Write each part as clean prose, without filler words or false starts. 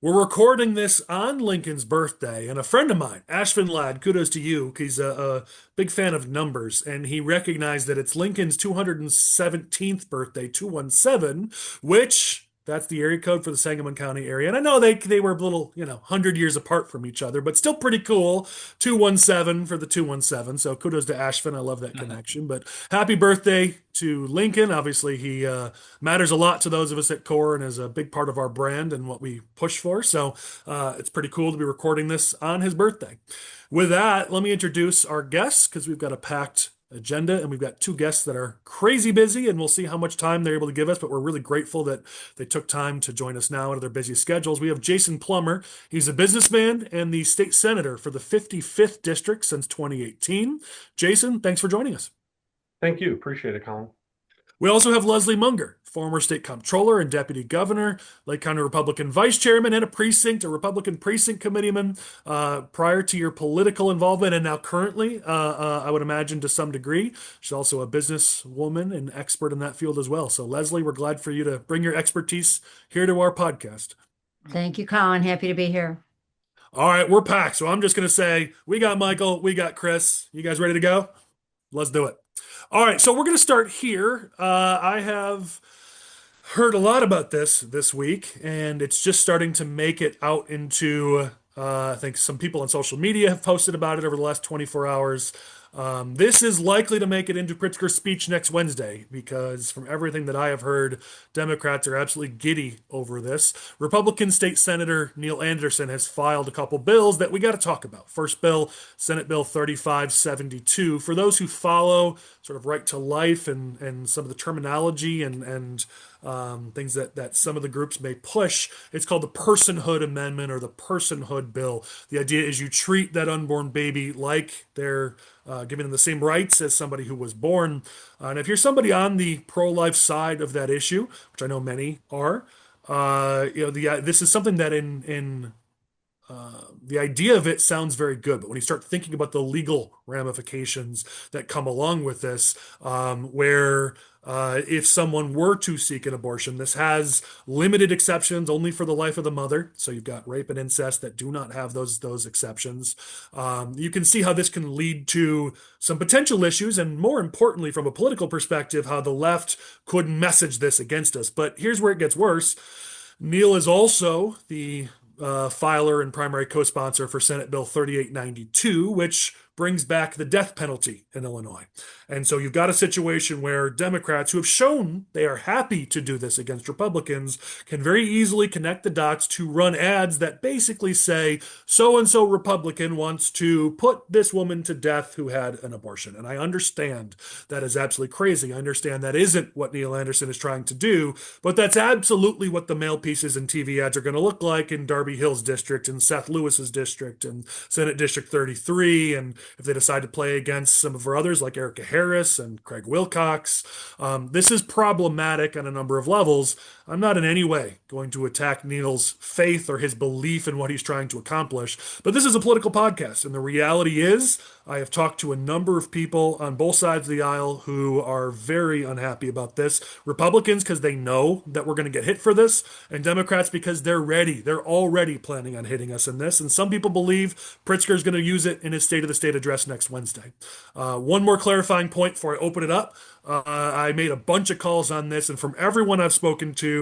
We're recording this on Lincoln's birthday, and a friend of mine, Ashvin Ladd, kudos to you, he's a big fan of numbers, and he recognized that it's Lincoln's 217th birthday, 217, which that's the area code for the Sangamon County area. And I know they were a little, 100 years apart from each other, but still pretty cool. 217 for the 217. So kudos to Ashvin. I love that connection. But happy birthday to Lincoln. Obviously, he matters a lot to those of us at Core and is a big part of our brand and what we push for. So it's pretty cool to be recording this on his birthday. With that, let me introduce our guests because we've got a packed agenda and we've got two guests that are crazy busy, and we'll see how much time they're able to give us, but we're really grateful that they took time to join us now out of their busy schedules. We have Jason Plummer. He's a businessman and the state senator for the 55th district since 2018. Jason, thanks for joining us. Thank you. Appreciate it, Collin. We also have Leslie Munger, former state comptroller and deputy governor, Lake County Republican vice chairman, and a Republican precinct committeeman prior to your political involvement, and now currently, I would imagine to some degree. She's also a businesswoman and expert in that field as well. So, Leslie, we're glad for you to bring your expertise here to our podcast. Thank you, Collin. Happy to be here. All right, we're packed. So I'm just going to say we got Michael, we got Chris. You guys ready to go? Let's do it. All right, so we're going to start here. I have heard a lot about this week, and it's just starting to make it out into, I think some people on social media have posted about it over the last 24 hours. This is likely to make it into Pritzker's speech next Wednesday because, from everything that I have heard, Democrats are absolutely giddy over this. Republican State Senator Neil Anderson has filed a couple bills that we got to talk about. First bill, Senate Bill 3572. For those who follow sort of right to life and some of the terminology and things that some of the groups may push. It's called the Personhood Amendment or the Personhood Bill. The idea is you treat that unborn baby like they're giving them the same rights as somebody who was born. And if you're somebody on the pro-life side of that issue, which I know many are, this is something that in the idea of it sounds very good, but when you start thinking about the legal ramifications that come along with this, where if someone were to seek an abortion, this has limited exceptions only for the life of the mother. So you've got rape and incest that do not have those exceptions. You can see how this can lead to some potential issues, and more importantly, from a political perspective, how the left could message this against us. But here's where it gets worse. Neil is also the filer and primary co-sponsor for Senate Bill 3892, which brings back the death penalty in Illinois. And so you've got a situation where Democrats who have shown they are happy to do this against Republicans can very easily connect the dots to run ads that basically say, so-and-so Republican wants to put this woman to death who had an abortion. And I understand that is absolutely crazy. I understand that isn't what Neil Anderson is trying to do, but that's absolutely what the mail pieces and TV ads are going to look like in Darby Hill's district and Seth Lewis's district and Senate District 33, and if they decide to play against some of our others like Erica Harris and Craig Wilcox. This is problematic on a number of levels. I'm not in any way going to attack Neil's faith or his belief in what he's trying to accomplish, but this is a political podcast, and the reality is I have talked to a number of people on both sides of the aisle who are very unhappy about this. Republicans because they know that we're going to get hit for this, and Democrats because they're ready. They're already planning on hitting us in this, and some people believe Pritzker is going to use it in his State of the State address next Wednesday. One more clarifying point before I open it up. I made a bunch of calls on this, and from everyone I've spoken to,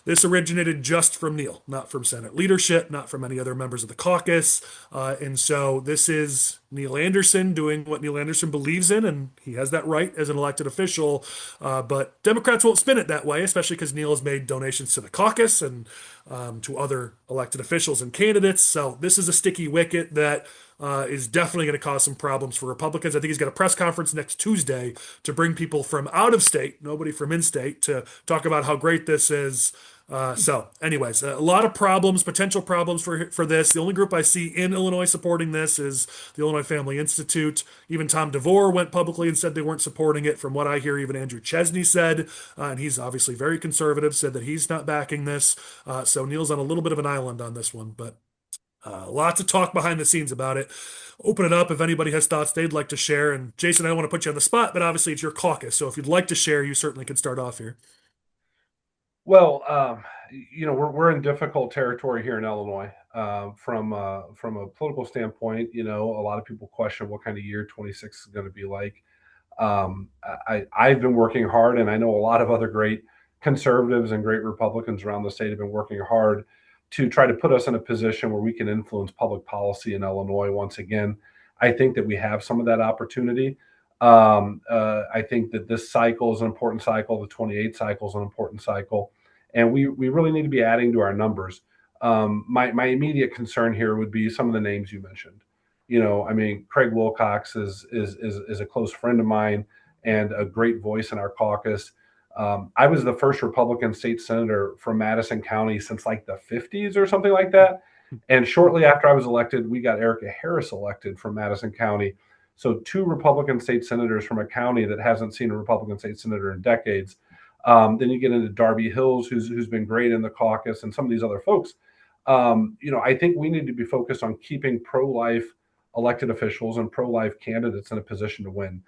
this originated just from Neil, not from Senate leadership, not from any other members of the caucus. And so this is Neil Anderson doing what Neil Anderson believes in, and he has that right as an elected official. But Democrats won't spin it that way, especially because Neil has made donations to the caucus and to other elected officials and candidates. So this is a sticky wicket that is definitely going to cause some problems for Republicans. I think he's got a press conference next Tuesday to bring people from out of state, nobody from in state, to talk about how great this is. Anyways, a lot of problems, potential problems for this. The only group I see in Illinois supporting this is the Illinois Family Institute. Even Tom DeVore went publicly and said they weren't supporting it. From what I hear, even Andrew Chesney said, and he's obviously very conservative, said that he's not backing this. So Neil's on a little bit of an island on this one, but lots of talk behind the scenes about it. Open it up if anybody has thoughts they'd like to share. And Jason, I don't want to put you on the spot, but obviously it's your caucus. So if you'd like to share, you certainly can start off here. Well, we're in difficult territory here in Illinois. From a political standpoint, a lot of people question what kind of year 26 is going to be like. I've been working hard, and I know a lot of other great conservatives and great Republicans around the state have been working hard to try to put us in a position where we can influence public policy in Illinois once again. I think that we have some of that opportunity. I think that this cycle is an important cycle. The 28 cycle is an important cycle, and we really need to be adding to our numbers. My immediate concern here would be some of the names you mentioned. Craig Wilcox is a close friend of mine and a great voice in our caucus. I was the first Republican state senator from Madison County since like the 50s or something like that. And shortly after I was elected, we got Erica Harris elected from Madison County. So two Republican state senators from a county that hasn't seen a Republican state senator in decades. Then you get into Darby Hills, who's been great in the caucus, and some of these other folks. I think we need to be focused on keeping pro-life elected officials and pro-life candidates in a position to win.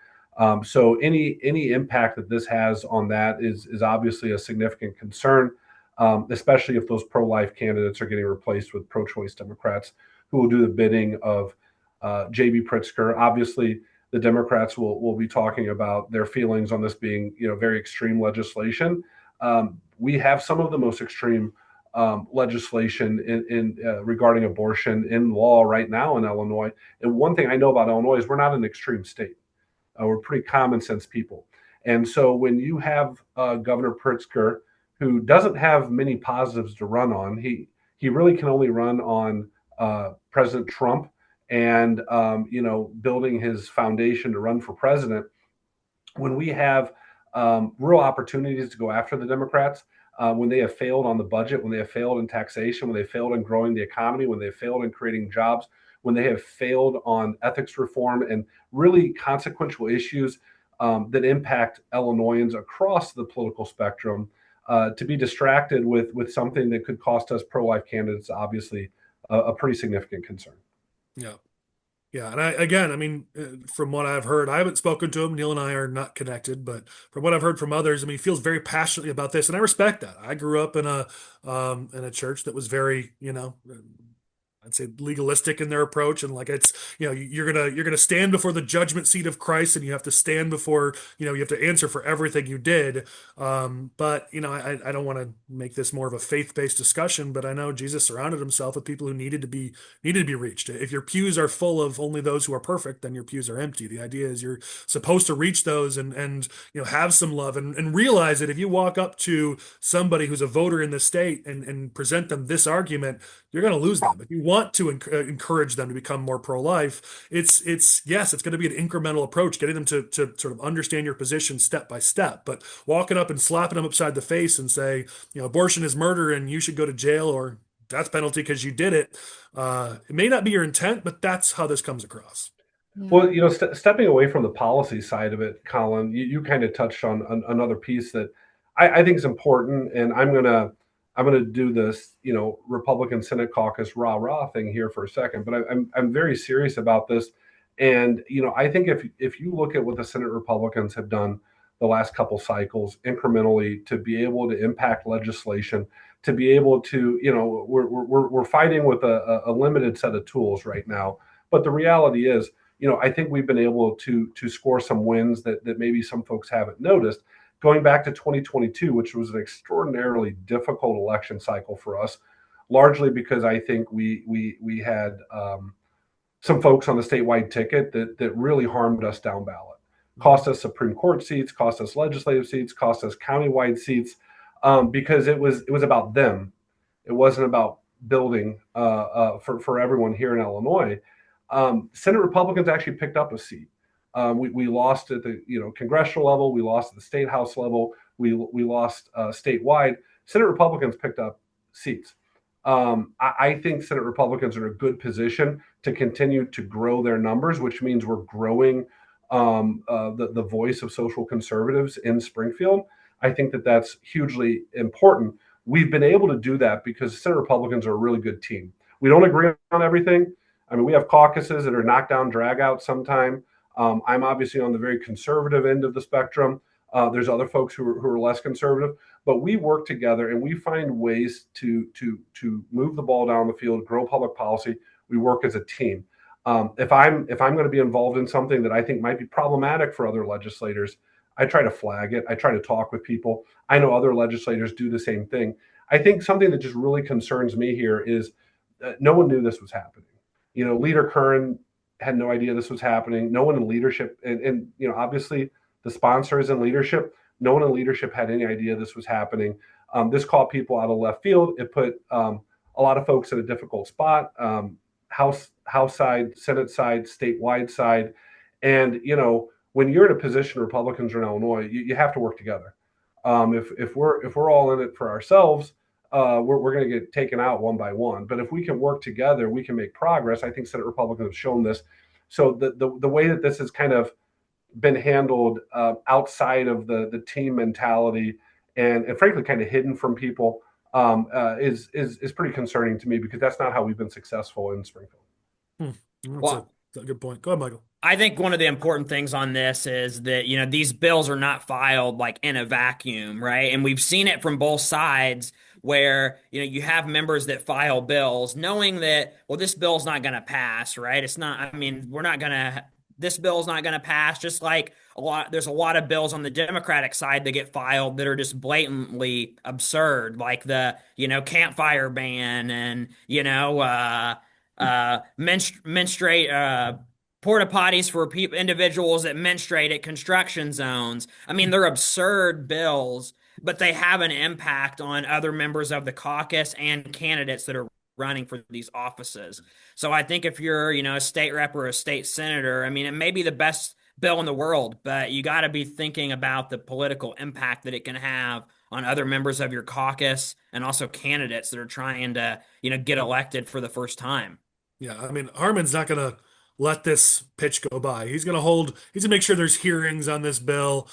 So any impact that this has on that is obviously a significant concern, especially if those pro-life candidates are getting replaced with pro-choice Democrats who will do the bidding of J.B. Pritzker. Obviously, the Democrats will be talking about their feelings on this being, very extreme legislation. We have some of the most extreme legislation in regarding abortion in law right now in Illinois. And one thing I know about Illinois is we're not an extreme state. We're pretty common sense people. And so when you have Governor Pritzker, who doesn't have many positives to run on, he really can only run on President Trump and building his foundation to run for president. When we have real opportunities to go after the Democrats, when they have failed on the budget, when they have failed in taxation, when they failed in growing the economy, when they have failed in creating jobs, when they have failed on ethics reform and really consequential issues that impact Illinoisans across the political spectrum, to be distracted with something that could cost us pro-life candidates, obviously a pretty significant concern. Yeah. Yeah. And from what I've heard, I haven't spoken to him. Neil and I are not connected, but from what I've heard from others, he feels very passionately about this. And I respect that. I grew up in a church that was very, I'd say legalistic in their approach, and like it's you're gonna stand before the judgment seat of Christ, and you have to stand before you have to answer for everything you did. But I don't want to make this more of a faith-based discussion, but I know Jesus surrounded himself with people who needed to be reached. If your pews are full of only those who are perfect, then your pews are empty. The idea is you're supposed to reach those and have some love and realize that if you walk up to somebody who's a voter in the state and present them this argument, you're going to lose them. If you want to encourage them to become more pro-life, it's going to be an incremental approach, getting them to sort of understand your position step by step. But walking up and slapping them upside the face and say, abortion is murder and you should go to jail or death penalty because you did it, it may not be your intent, but that's how this comes across. Yeah. Well, stepping away from the policy side of it, Collin, you kind of touched on another piece that I think is important, and I'm gonna do this, Republican Senate caucus rah thing here for a second, but I'm very serious about this, and I think if you look at what the Senate Republicans have done the last couple cycles incrementally to be able to impact legislation, to be able to, we're fighting with a limited set of tools right now, but the reality is, I think we've been able to score some wins that maybe some folks haven't noticed. Going back to 2022, which was an extraordinarily difficult election cycle for us, largely because I think we had some folks on the statewide ticket that really harmed us down ballot, cost us Supreme Court seats, cost us legislative seats, cost us countywide seats, because it was about them. It wasn't about building for everyone here in Illinois. Senate Republicans actually picked up a seat. We lost at the congressional level. We lost at the state house level. We lost statewide. Senate Republicans picked up seats. I think Senate Republicans are in a good position to continue to grow their numbers, which means we're growing the voice of social conservatives in Springfield. I think that that's hugely important. We've been able to do that because Senate Republicans are a really good team. We don't agree on everything. We have caucuses that are knockdown, drag out sometime. I'm obviously on the very conservative end of the spectrum. There's other folks who are less conservative, but we work together and we find ways to move the ball down the field, grow public policy. We work as a team. If I'm going to be involved in something that I think might be problematic for other legislators, I try to flag it. I try to talk with people. I know other legislators do the same thing. I think something that just really concerns me here is no one knew this was happening. Leader Curran had no idea this was happening. No one in leadership, and obviously the sponsors in leadership, no one in leadership had any idea this was happening. This caught people out of left field. It put a lot of folks in a difficult spot. House side, Senate side, statewide side, and when you're in a position, Republicans are in Illinois, you have to work together. If we're all in it for ourselves, we're going to get taken out one by one. But if we can work together, we can make progress. I think Senate Republicans have shown this. So the way that this has kind of been handled outside of the team mentality and frankly kind of hidden from people is pretty concerning to me, because that's not how we've been successful in Springfield. That's a good point. Go ahead, Michael. I think one of the important things on this is that, these bills are not filed like in a vacuum, right? And we've seen it from both sides where, you have members that file bills knowing that, well, this bill's not going to pass, right? It's not, this bill's not going to pass, just like there's a lot of bills on the Democratic side that get filed that are just blatantly absurd, like the, campfire ban and, menstruate, porta potties for individuals that menstruate at construction zones. I mean, they're absurd bills, but they have an impact on other members of the caucus and candidates that are running for these offices. So I think if you're, a state rep or a state senator, it may be the best bill in the world, but you got to be thinking about the political impact that it can have on other members of your caucus and also candidates that are trying to, get elected for the first time. Yeah, Harman's not going to let this pitch go by. He's going to make sure there's hearings on this bill.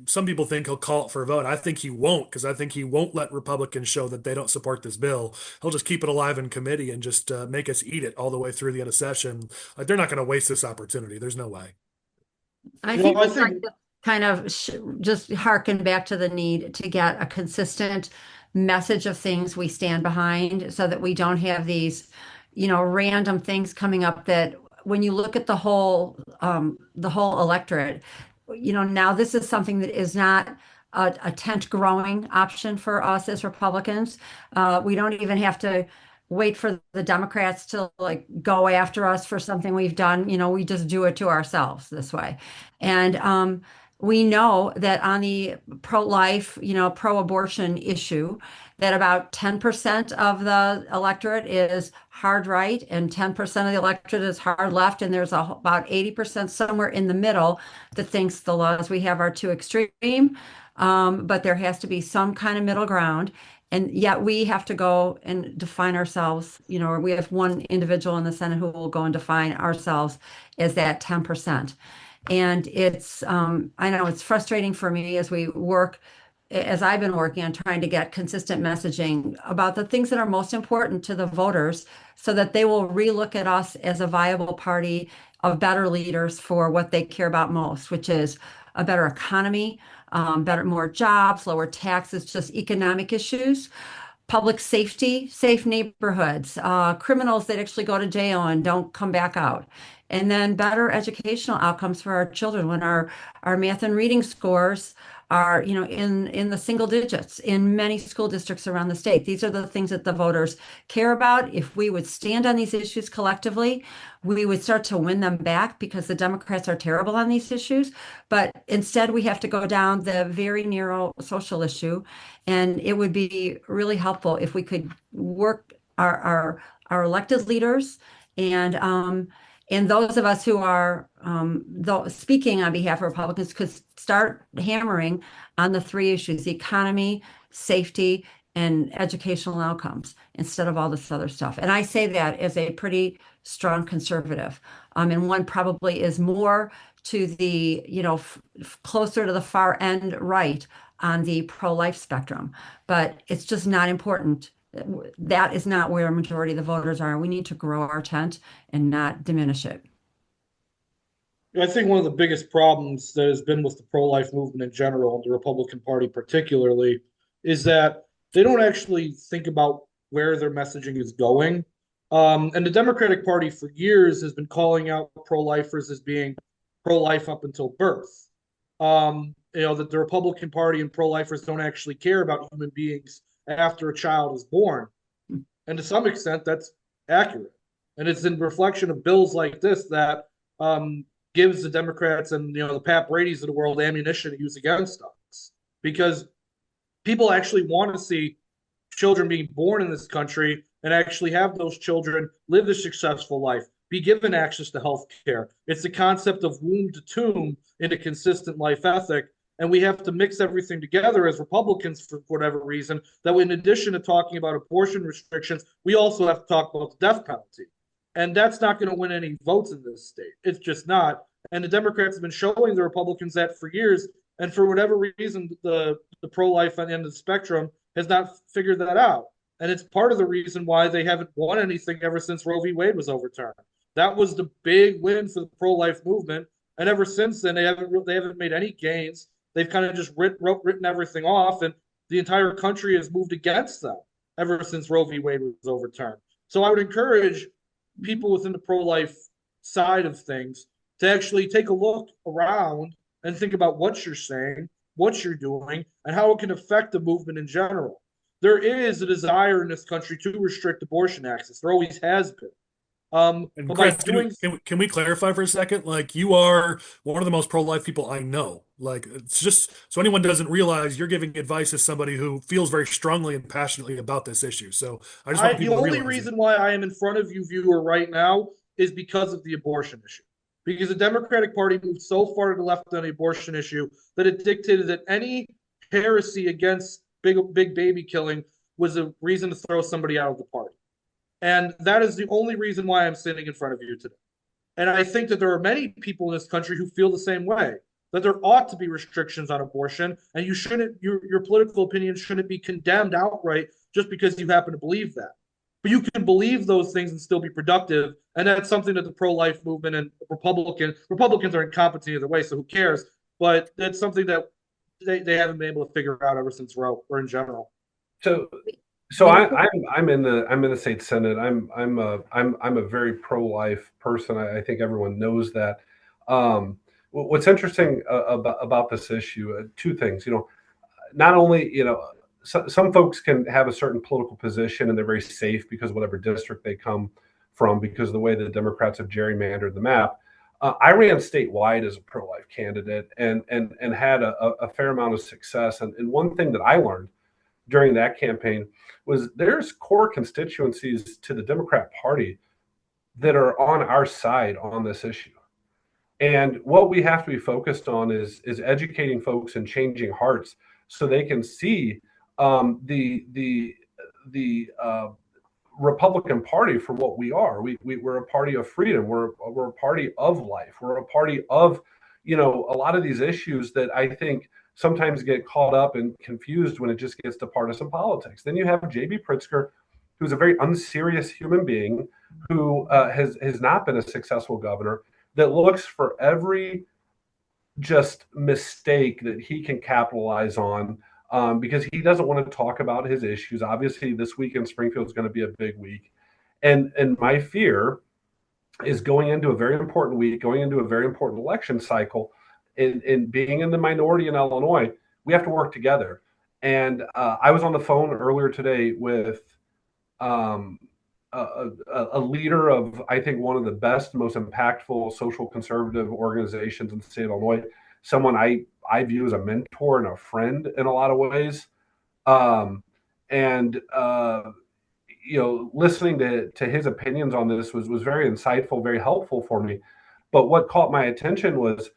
Some people think he'll call it for a vote. I think he won't, because I think he won't let Republicans show that they don't support this bill. He'll just keep it alive in committee and just make us eat it all the way through the end of session. Like, they're not going to waste this opportunity. There's no way. I think we'd like to kind of just harken back to the need to get a consistent message of things we stand behind, so that we don't have these random things coming up that when you look at the whole electorate, now this is something that is not a tent growing option for us as Republicans. We don't even have to wait for the Democrats to go after us for something we've done. We just do it to ourselves this way. And we know that on the pro-life, pro-abortion issue, that about 10% of the electorate is hard right and 10% of the electorate is hard left. And there's about 80% somewhere in the middle that thinks the laws we have are too extreme. But there has to be some kind of middle ground. And yet we have to go and define ourselves, or we have one individual in the Senate who will go and define ourselves as that 10%. And it's, I know it's frustrating for me as I've been working on trying to get consistent messaging about the things that are most important to the voters, so that they will relook at us as a viable party of better leaders for what they care about most, which is a better economy, more jobs, lower taxes, just economic issues, public safety, safe neighborhoods, criminals that actually go to jail and don't come back out. And then better educational outcomes for our children when our math and reading scores are, in the single digits in many school districts around the state. These are the things that the voters care about. If we would stand on these issues collectively, we would start to win them back, because the Democrats are terrible on these issues. But instead, we have to go down the very narrow social issue. And it would be really helpful if we could work our elected leaders and those of us who are speaking on behalf of Republicans could start hammering on the three issues: the economy, safety, and educational outcomes, instead of all this other stuff. And I say that as a pretty strong conservative. And one probably is more to the, closer to the far end right on the pro-life spectrum. But it's just not important. That is not where a majority of the voters are. We need to grow our tent and not diminish it. I think one of the biggest problems that has been with the pro-life movement in general, and the Republican Party particularly, is that they don't actually think about where their messaging is going. And the Democratic Party for years has been calling out pro-lifers as being pro-life up until birth. That the Republican Party and pro-lifers don't actually care about human beings after a child is born. And to some extent, that's accurate. And it's in reflection of bills like this that gives the Democrats and the Pat Brady's of the world ammunition to use against us, because people actually want to see children being born in this country and actually have those children live a successful life, be given access to health care. It's the concept of womb to tomb in a consistent life ethic. And we have to mix everything together as Republicans for whatever reason, that in addition to talking about abortion restrictions, we also have to talk about the death penalty. And that's not going to win any votes in this state. It's just not. And the Democrats have been showing the Republicans that for years. And for whatever reason, the pro-life on the end of the spectrum has not figured that out. And it's part of the reason why they haven't won anything ever since Roe v. Wade was overturned. That was the big win for the pro-life movement. And ever since then, they haven't made any gains. They've kind of just written everything off, and the entire country has moved against them ever since Roe v. Wade was overturned. So I would encourage people within the pro-life side of things to actually take a look around and think about what you're saying, what you're doing, and how it can affect the movement in general. There is a desire in this country to restrict abortion access. There always has been. And But Chris, by doing can we clarify for a second? Like, you are one of the most pro-life people I know. Like, it's just so anyone doesn't realize you're giving advice as somebody who feels very strongly and passionately about this issue. So I just want the people to only realize reason why I am in front of you, viewer, right now is because of the abortion issue. Because the Democratic Party moved so far to the left on the abortion issue that it dictated that any heresy against big baby killing was a reason to throw somebody out of the party. And that is the only reason why I'm sitting in front of you today. And I think that there are many people in this country who feel the same way, that there ought to be restrictions on abortion, and your political opinion shouldn't be condemned outright just because you happen to believe that. But you can believe those things and still be productive, and that's something that the pro-life movement and Republicans are incompetent either way, so who cares? But that's something that they haven't been able to figure out ever since Roe, or in general. So I'm in the state senate. I'm a very pro-life person. I think everyone knows that. What's interesting about this issue, two things. Not only some folks can have a certain political position and they're very safe because of whatever district they come from, because of the way the Democrats have gerrymandered the map. I ran statewide as a pro-life candidate and had a fair amount of success. And one thing that I learned during that campaign was there's core constituencies to the Democrat Party that are on our side on this issue. And what we have to be focused on is educating folks and changing hearts so they can see the Republican Party for what we are. We're a party of freedom. We're a party of life. We're a party of, a lot of these issues that I think sometimes get caught up and confused when it just gets to partisan politics. Then you have J.B. Pritzker, who's a very unserious human being who has not been a successful governor, that looks for every just mistake that he can capitalize on because he doesn't want to talk about his issues. Obviously, this week in Springfield is going to be a big week. And my fear is going into a very important week, going into a very important election cycle, and being in the minority in Illinois, we have to work together. And I was on the phone earlier today with a leader of, I think, one of the best, most impactful social conservative organizations in the state of Illinois, someone I view as a mentor and a friend in a lot of ways. Listening to his opinions on this was very insightful, very helpful for me. But what caught my attention was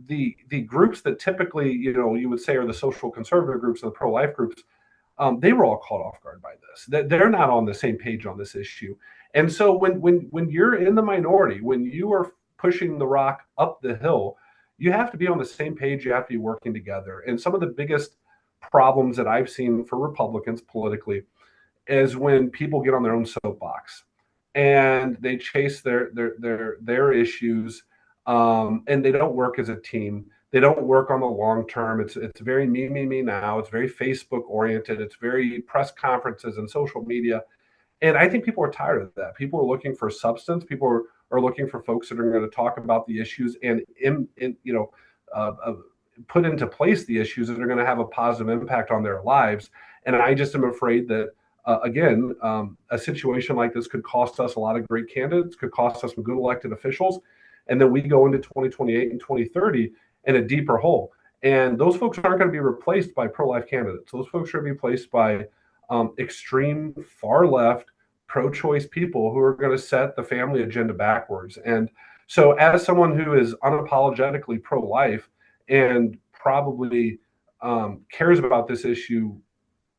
the groups that typically, you would say are the social conservative groups and the pro-life groups, they were all caught off guard by this. They're not on the same page on this issue. And so when you're in the minority, when you are pushing the rock up the hill, you have to be on the same page. You have to be working together. And some of the biggest problems that I've seen for Republicans politically is when people get on their own soapbox and they chase their issues and they don't work as a team. They don't work on the long term. It's very me now. It's very Facebook oriented. It's very press conferences and social media. And I think people are tired of that. People are looking for substance. People are looking for folks that are going to talk about the issues and put into place the issues that are going to have a positive impact on their lives. And I just am afraid that again, a situation like this could cost us a lot of great candidates, could cost us some good elected officials, and then we go into 2028 and 2030 in a deeper hole. And those folks aren't going to be replaced by pro-life candidates. Those folks are going to be replaced by extreme far left pro-choice people who are going to set the family agenda backwards. And so as someone who is unapologetically pro-life and probably cares about this issue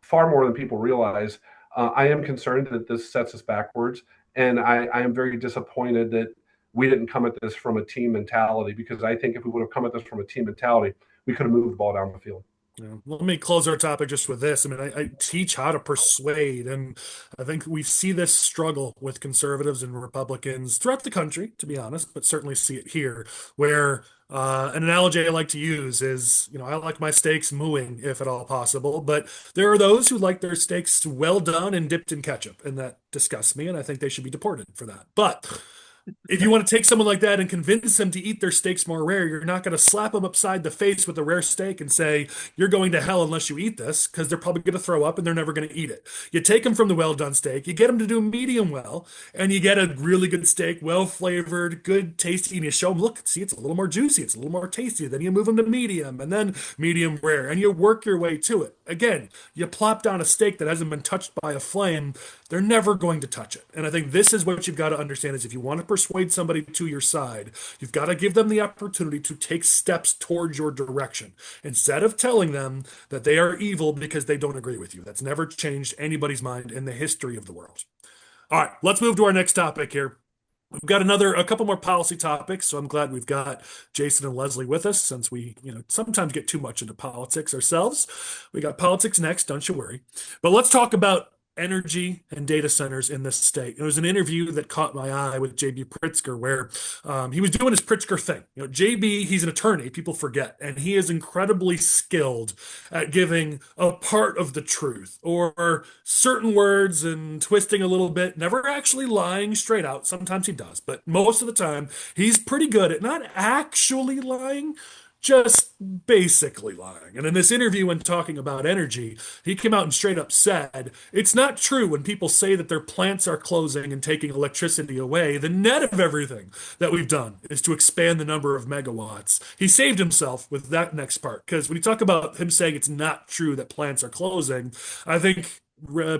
far more than people realize, I am concerned that this sets us backwards. And I am very disappointed that we didn't come at this from a team mentality, because I think if we would have come at this from a team mentality, we could have moved the ball down the field. Yeah. Let me close our topic just with this. I mean, I teach how to persuade, and I think we see this struggle with conservatives and Republicans throughout the country, to be honest, but certainly see it here, where an analogy I like to use is, I like my steaks mooing if at all possible, but there are those who like their steaks well done and dipped in ketchup, and that disgusts me, and I think they should be deported for that. But if you want to take someone like that and convince them to eat their steaks more rare, you're not going to slap them upside the face with a rare steak and say, you're going to hell unless you eat this, because they're probably going to throw up and they're never going to eat it. You take them from the well-done steak, you get them to do medium well, and you get a really good steak, well-flavored, good, tasty, and you show them, look, see, it's a little more juicy, it's a little more tasty. Then you move them to medium, and then medium rare, and you work your way to it. Again, you plop down a steak that hasn't been touched by a flame, they're never going to touch it. And I think this is what you've got to understand is if you want to persuade somebody to your side, you've got to give them the opportunity to take steps towards your direction instead of telling them that they are evil because they don't agree with you. That's never changed anybody's mind in the history of the world. All right, let's move to our next topic here. We've got a couple more policy topics, so I'm glad we've got Jason and Leslie with us, since we, sometimes get too much into politics ourselves. We got politics next, don't you worry. But let's talk about energy and data centers in this state. There was an interview that caught my eye with JB Pritzker where he was doing his Pritzker thing. JB, he's an attorney, people forget, and he is incredibly skilled at giving a part of the truth or certain words and twisting a little bit, never actually lying straight out. Sometimes he does, but most of the time he's pretty good at not actually lying, just basically lying. And in this interview, when talking about energy, he came out and straight up said, it's not true when people say that their plants are closing and taking electricity away. The net of everything that we've done is to expand the number of megawatts. He saved himself with that next part, because when you talk about him saying it's not true that plants are closing, I think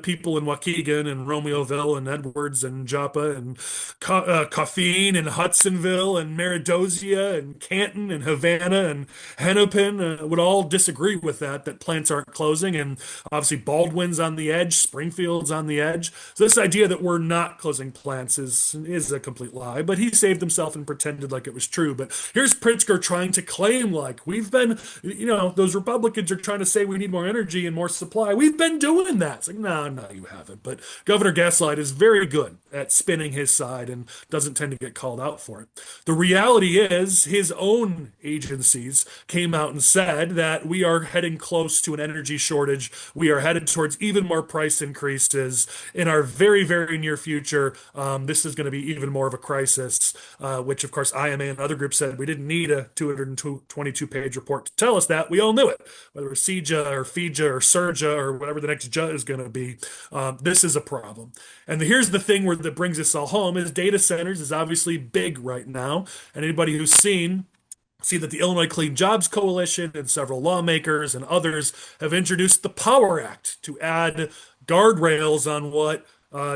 people in Waukegan and Romeoville and Edwards and Joppa and Coffeen and Hudsonville and Meridosia and Canton and Havana and Hennepin would all disagree with that plants aren't closing. And obviously Baldwin's on the edge, Springfield's on the edge. So this idea that we're not closing plants is a complete lie, but he saved himself and pretended like it was true. But here's Pritzker trying to claim like we've been, those Republicans are trying to say we need more energy and more supply. We've been doing that. Like, no, you haven't. But Governor Gaslight is very good at spinning his side and doesn't tend to get called out for it. The reality is his own agencies came out and said that we are heading close to an energy shortage. We are headed towards even more price increases in our very, very near future. This is going to be even more of a crisis, which of course IMA and other groups said we didn't need a 222-page report to tell us that. We all knew it, whether it was CJA or FIJA or SURJA or whatever the next JA is going to be. This is a problem. And here's the thing that brings us all home is data centers is obviously big right now. And anybody who's see that the Illinois Clean Jobs Coalition and several lawmakers and others have introduced the Power Act to add guardrails on what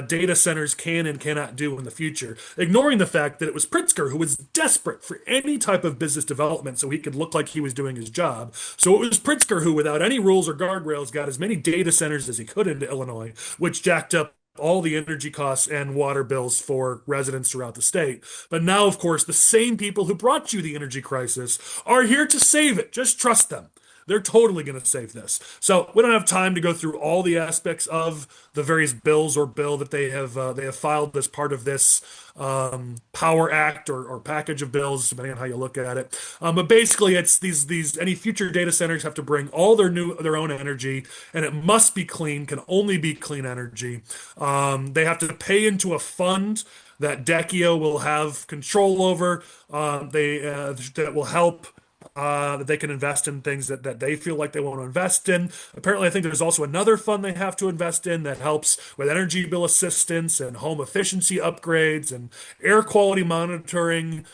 data centers can and cannot do in the future, ignoring the fact that it was Pritzker who was desperate for any type of business development so he could look like he was doing his job. So it was Pritzker who, without any rules or guardrails, got as many data centers as he could into Illinois, which jacked up all the energy costs and water bills for residents throughout the state. But now, of course, the same people who brought you the energy crisis are here to save it. Just trust them. they're totally going to save this. So we don't have time to go through all the aspects of the various bills or bill that they have filed as part of this Power Act or package of bills, depending on how you look at it. But basically, it's these any future data centers have to bring all their own energy, and it must be clean, can only be clean energy. They have to pay into a fund that Decchio will have control over. That will help that they can invest in things that they feel like they want to invest in. Apparently, I think there's also another fund they have to invest in that helps with energy bill assistance and home efficiency upgrades and air quality monitoring.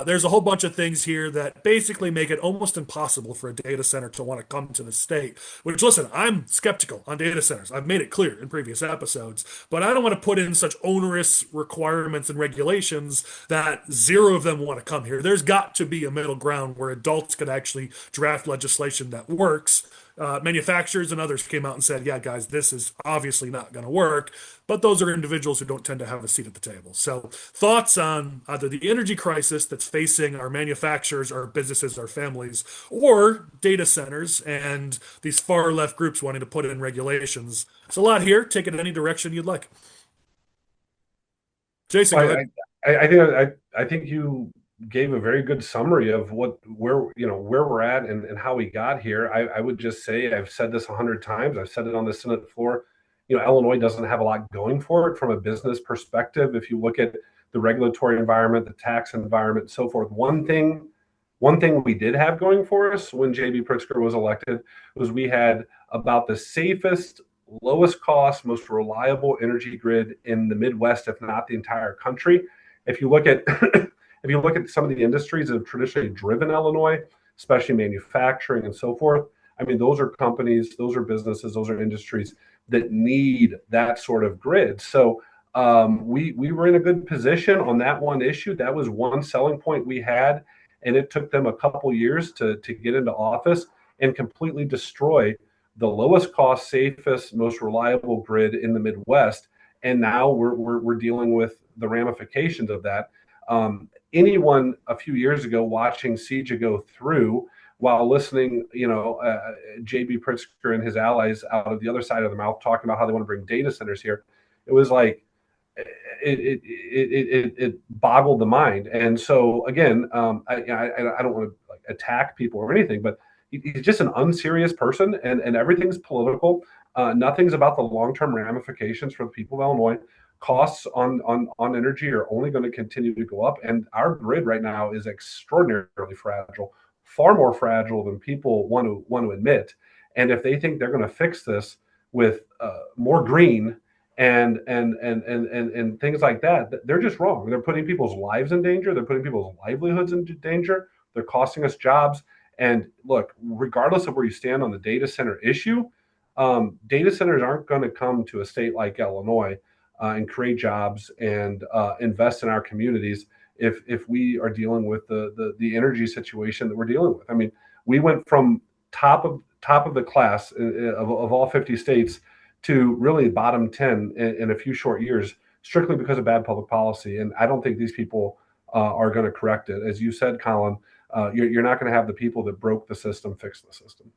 There's a whole bunch of things here that basically make it almost impossible for a data center to want to come to the state. Which, listen, I'm skeptical on data centers. I've made it clear in previous episodes, but I don't want to put in such onerous requirements and regulations that zero of them want to come here. There's got to be a middle ground where adults could actually draft legislation that works. Manufacturers and others came out and said, yeah, guys, this is obviously not going to work. But those are individuals who don't tend to have a seat at the table. So, thoughts on either the energy crisis that's facing our manufacturers, our businesses, our families, or data centers and these far left groups wanting to put in regulations? It's a lot here. Take it in any direction you'd like. Jason, go ahead. I think you gave a very good summary of where we're at and how we got here. I would just say, I've said this 100 times. I've said it on the Senate floor. Illinois doesn't have a lot going for it from a business perspective. If you look at the regulatory environment, the tax environment, and so forth, one thing we did have going for us when JB Pritzker was elected was we had about the safest, lowest cost, most reliable energy grid in the Midwest, if not the entire country. If you look at some of the industries that have traditionally driven Illinois, especially manufacturing and so forth, I mean, those are companies, those are businesses, those are industries that need that sort of grid. So we were in a good position on that one issue. That was one selling point we had, and it took them a couple years to get into office and completely destroy the lowest cost, safest, most reliable grid in the Midwest. And now we're dealing with the ramifications of that. Anyone a few years ago watching CEJA go through while listening, JB Pritzker and his allies out of the other side of the mouth talking about how they want to bring data centers here, it was like it boggled the mind. And so again, I don't want to attack people or anything, but he's just an unserious person, and everything's political. Nothing's about the long-term ramifications for the people of Illinois. Costs on energy are only going to continue to go up, and our grid right now is extraordinarily fragile, far more fragile than people want to admit. And if they think they're going to fix this with more green and things like that, they're just wrong. They're putting people's lives in danger. They're putting people's livelihoods in danger. They're costing us jobs. And look, regardless of where you stand on the data center issue, data centers aren't going to come to a state like Illinois and create jobs and invest in our communities if we are dealing with the energy situation that we're dealing with. I mean, we went from top of the class of all 50 states to really bottom 10 in a few short years, strictly because of bad public policy. And I don't think these people are going to correct it. As you said, Collin, you're not going to have the people that broke the system fix the system.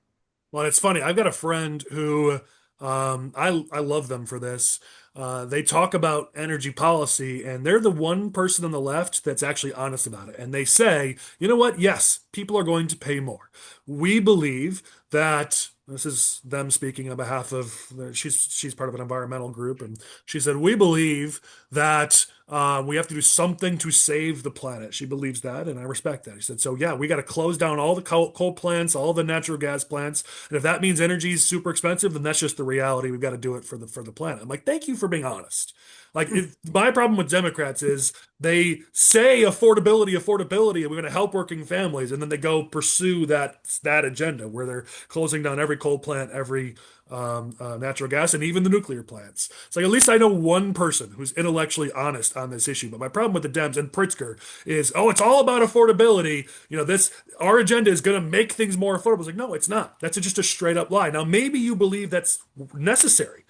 Well, it's funny. I've got a friend who I love them for this. They talk about energy policy, and they're the one person on the left that's actually honest about it. And they say, you know what? Yes, people are going to pay more. We believe that this is them speaking on behalf of, she's part of an environmental group, and she said, we believe that we have to do something to save the planet. She believes that, and I respect that. He said, so yeah, we got to close down all the coal plants, all the natural gas plants, and if that means energy is super expensive, then that's just the reality. We've got to do it for the planet. I'm like, thank you for being honest. Like, my problem with Democrats is they say affordability, and we're going to help working families, and then they go pursue that agenda where they're closing down every coal plant, every natural gas, and even the nuclear plants. It's like, at least I know one person who's intellectually honest on this issue. But my problem with the Dems and Pritzker is, oh, it's all about affordability. Our agenda is going to make things more affordable. It's like, no, it's not. That's just a straight up lie. Now, maybe you believe that's necessary.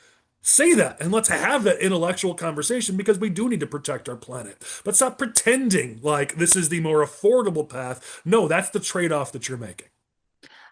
Say that, and let's have that intellectual conversation, because we do need to protect our planet. But stop pretending like this is the more affordable path. No, that's the trade-off that you're making.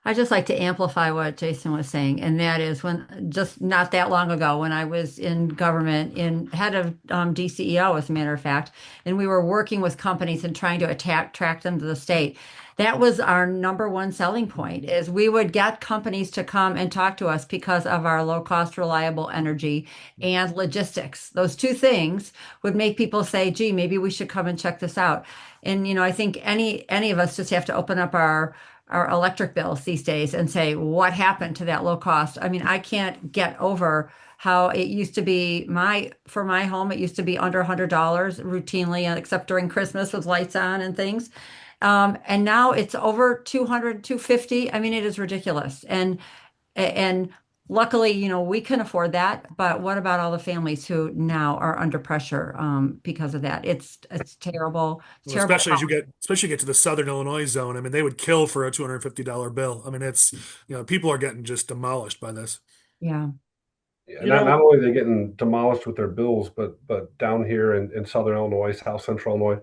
I just like to amplify what Jason was saying, and that is when just not that long ago when I was in government, in head of DCEO, as a matter of fact, and we were working with companies and trying to attract them to the state. That was our number one selling point is we would get companies to come and talk to us because of our low cost, reliable energy and logistics. Those two things would make people say, gee, maybe we should come and check this out. And I think any of us just have to open up our electric bills these days and say, what happened to that low cost? I mean, I can't get over how it used to be for my home, it used to be under $100 routinely, except during Christmas with lights on and things. And now it's over 200, 250. I mean, it is ridiculous. And luckily, we can afford that. But what about all the families who now are under pressure because of that? It's terrible, Well, terrible. especially get to the Southern Illinois zone. I mean, they would kill for a $250 bill. I mean, it's people are getting just demolished by this. Yeah. Yeah, not only are they getting demolished with their bills, but down here in Southern Illinois, South Central Illinois,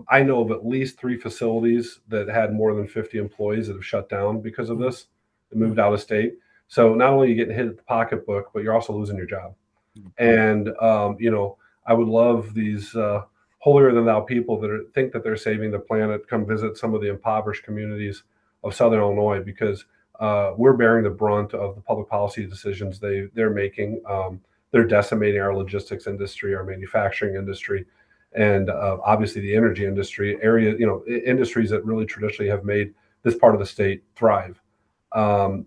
I know of at least 3 facilities that had more than 50 employees that have shut down because of this and moved out of state. So not only are you getting hit at the pocketbook, but you're also losing your job. And I would love these holier than thou people that think that they're saving the planet come visit some of the impoverished communities of Southern Illinois, because we're bearing the brunt of the public policy decisions they're making. They're decimating our logistics industry, our manufacturing industry, and obviously the energy industry industries that really traditionally have made this part of the state thrive. I'd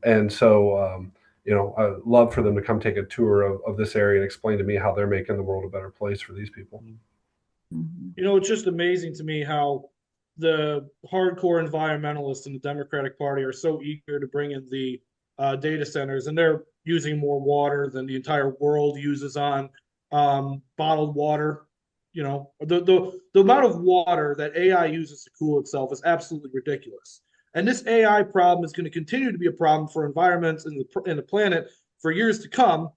love for them to come take a tour of this area and explain to me how they're making the world a better place for these people. It's just amazing to me how the hardcore environmentalists in the Democratic Party are so eager to bring in the data centers, and they're using more water than the entire world uses on bottled water. The amount of water that AI uses to cool itself is absolutely ridiculous. And this AI problem is going to continue to be a problem for environments and the planet for years to come,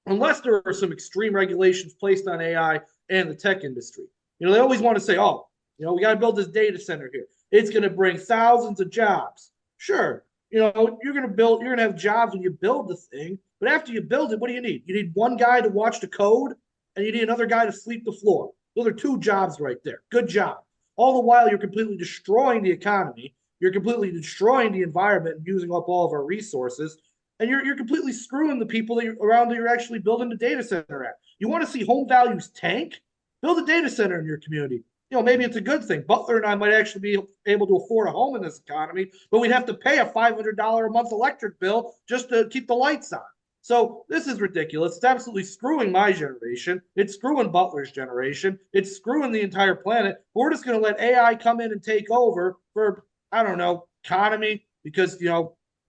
unless there are some extreme regulations placed on AI and the tech industry. They always want to say, oh, we got to build this data center here. It's going to bring thousands of jobs. Sure. You're going to have jobs when you build the thing. But after you build it, what do you need? You need one guy to watch the code, and you need another guy to sweep the floor. Those are 2 jobs right there. Good job. All the while, you're completely destroying the economy. You're completely destroying the environment and using up all of our resources. And you're completely screwing the people around that you're actually building the data center at. You want to see home values tank? Build a data center in your community. Maybe it's a good thing. Butler and I might actually be able to afford a home in this economy, but we'd have to pay a $500 a month electric bill just to keep the lights on. So this is ridiculous. It's absolutely screwing my generation. It's screwing Butler's generation. It's screwing the entire planet. We're just going to let AI come in and take over for, I don't know, economy because,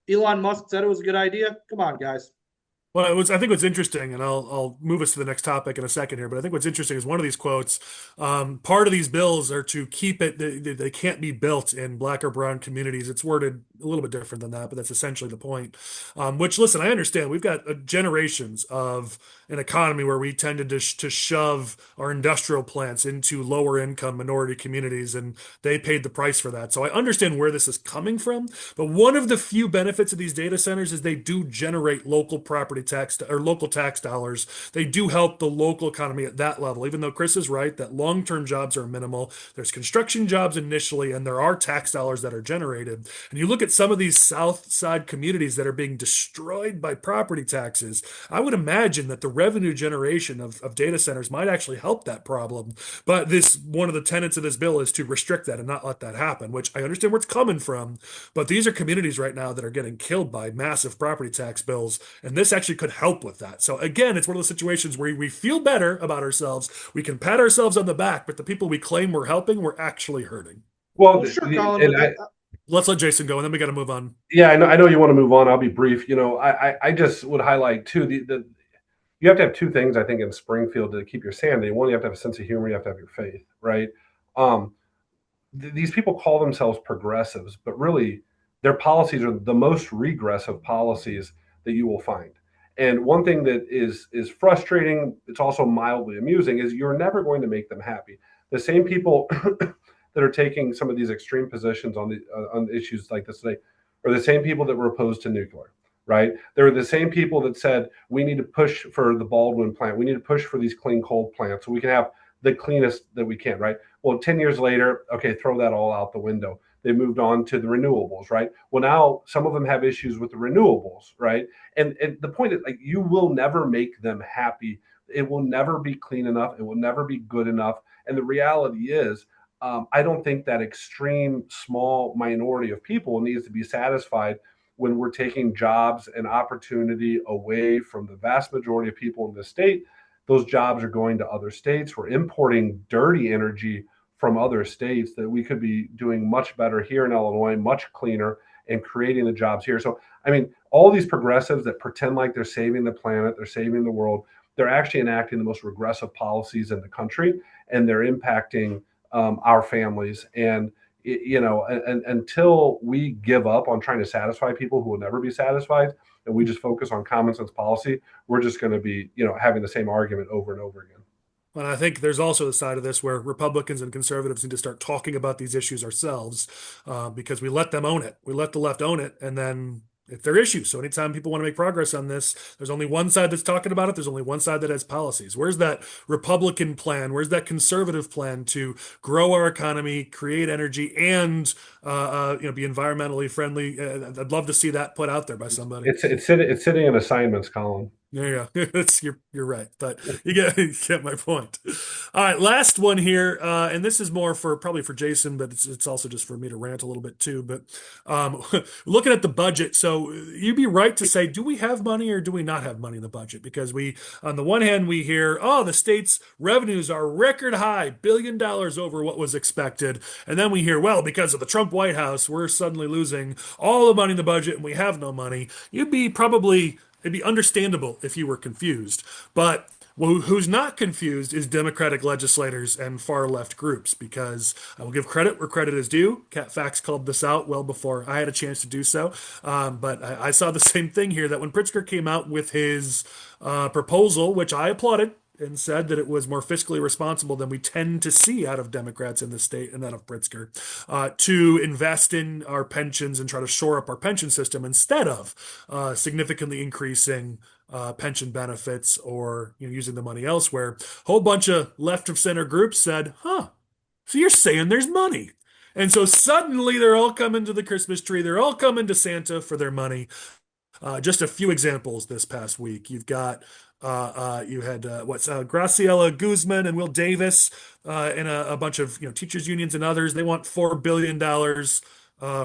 Elon Musk said it was a good idea. Come on, guys. Well, I think what's interesting, and I'll move us to the next topic in a second here, but I think what's interesting is one of these quotes, part of these bills are to keep it, they can't be built in black or brown communities. It's worded a little bit different than that, but that's essentially the point. Which, listen, I understand. We've got generations of an economy where we tended to shove our industrial plants into lower income minority communities, and they paid the price for that. So I understand where this is coming from, but one of the few benefits of these data centers is they do generate local property tax or local tax dollars. They do help the local economy at that level, even though Chris is right that long-term jobs are minimal. There's construction jobs initially, and there are tax dollars that are generated. And you look at some of these South Side communities that are being destroyed by property taxes. I would imagine that the revenue generation of data centers might actually help that problem. But one of the tenets of this bill is to restrict that and not let that happen, which I understand where it's coming from. But these are communities right now that are getting killed by massive property tax bills, and this actually could help with that. So again, it's one of those situations where we feel better about ourselves. We can pat ourselves on the back, but the people we claim we're helping, we're actually hurting. Well, sure, Collin. Let's let Jason go, and then we got to move on. Yeah, I know you want to move on. I'll be brief. I just would highlight too you have to have 2 things I think in Springfield to keep your sanity. One, you have to have a sense of humor. You have to have your faith, right? These people call themselves progressives, but really their policies are the most regressive policies that you will find. And one thing that is frustrating, it's also mildly amusing, is you're never going to make them happy. The same people that are taking some of these extreme positions on issues like this today are the same people that were opposed to nuclear, right? They're the same people that said we need to push for the Baldwin plant. We need to push for these clean coal plants so we can have the cleanest that we can, right? Well, 10 years later, okay, throw that all out the window. They moved on to the renewables, right? Well, now some of them have issues with the renewables, right? And the point is, like, you will never make them happy. It will never be clean enough. It will never be good enough. And the reality is, I don't think that extreme small minority of people needs to be satisfied when we're taking jobs and opportunity away from the vast majority of people in the state. Those jobs are going to other states. We're importing dirty energy from other states that we could be doing much better here in Illinois, much cleaner, and creating the jobs here. So, I mean, all these progressives that pretend like they're saving the planet, they're saving the world, they're actually enacting the most regressive policies in the country, and they're impacting our families. And and until we give up on trying to satisfy people who will never be satisfied, and we just focus on common sense policy, we're just going to be, having the same argument over and over again. And I think there's also the side of this where Republicans and conservatives need to start talking about these issues ourselves, because we let them own it. We let the left own it, and then it's their issue. So anytime people want to make progress on this, there's only one side that's talking about it. There's only one side that has policies. Where's that Republican plan? Where's that conservative plan to grow our economy, create energy, and be environmentally friendly? I'd love to see that put out there by somebody. It's sitting in assignments, Collin. There you go. You're right, but you get my point. All right, last one here, and this is more probably for Jason, but it's also just for me to rant a little bit too. But looking at the budget, so you'd be right to say, do we have money or do we not have money in the budget? Because on the one hand, we hear, oh, the state's revenues are record high, $1 billion over what was expected, and then we hear, well, because of the Trump White House, we're suddenly losing all the money in the budget and we have no money. It'd be understandable if you were confused. But who's not confused is Democratic legislators and far left groups, because I will give credit where credit is due. Cat Facts called this out well before I had a chance to do so. But I saw the same thing here, that when Pritzker came out with his proposal, which I applauded, and said that it was more fiscally responsible than we tend to see out of Democrats in the state and that of Pritzker, to invest in our pensions and try to shore up our pension system instead of significantly increasing pension benefits or using the money elsewhere. A whole bunch of left of center groups said, huh, so you're saying there's money. And so suddenly they're all coming to the Christmas tree. They're all coming to Santa for their money. Just a few examples this past week. You had Graciela Guzman and Will Davis, and a bunch of teachers unions and others. They want $4 billion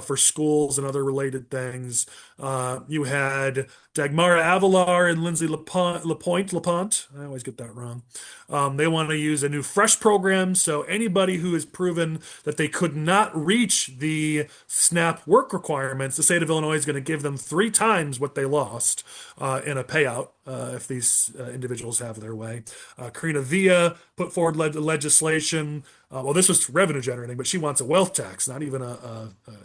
for schools and other related things. You had Dagmara Avalar and Lindsay LaPointe. I always get that wrong. They want to use a new FRESH program, so anybody who has proven that they could not reach the SNAP work requirements, the state of Illinois is going to give them 3 times what they lost in a payout if these individuals have their way. Karina Villa put forward legislation. Well, this was revenue generating, but she wants a wealth tax, not even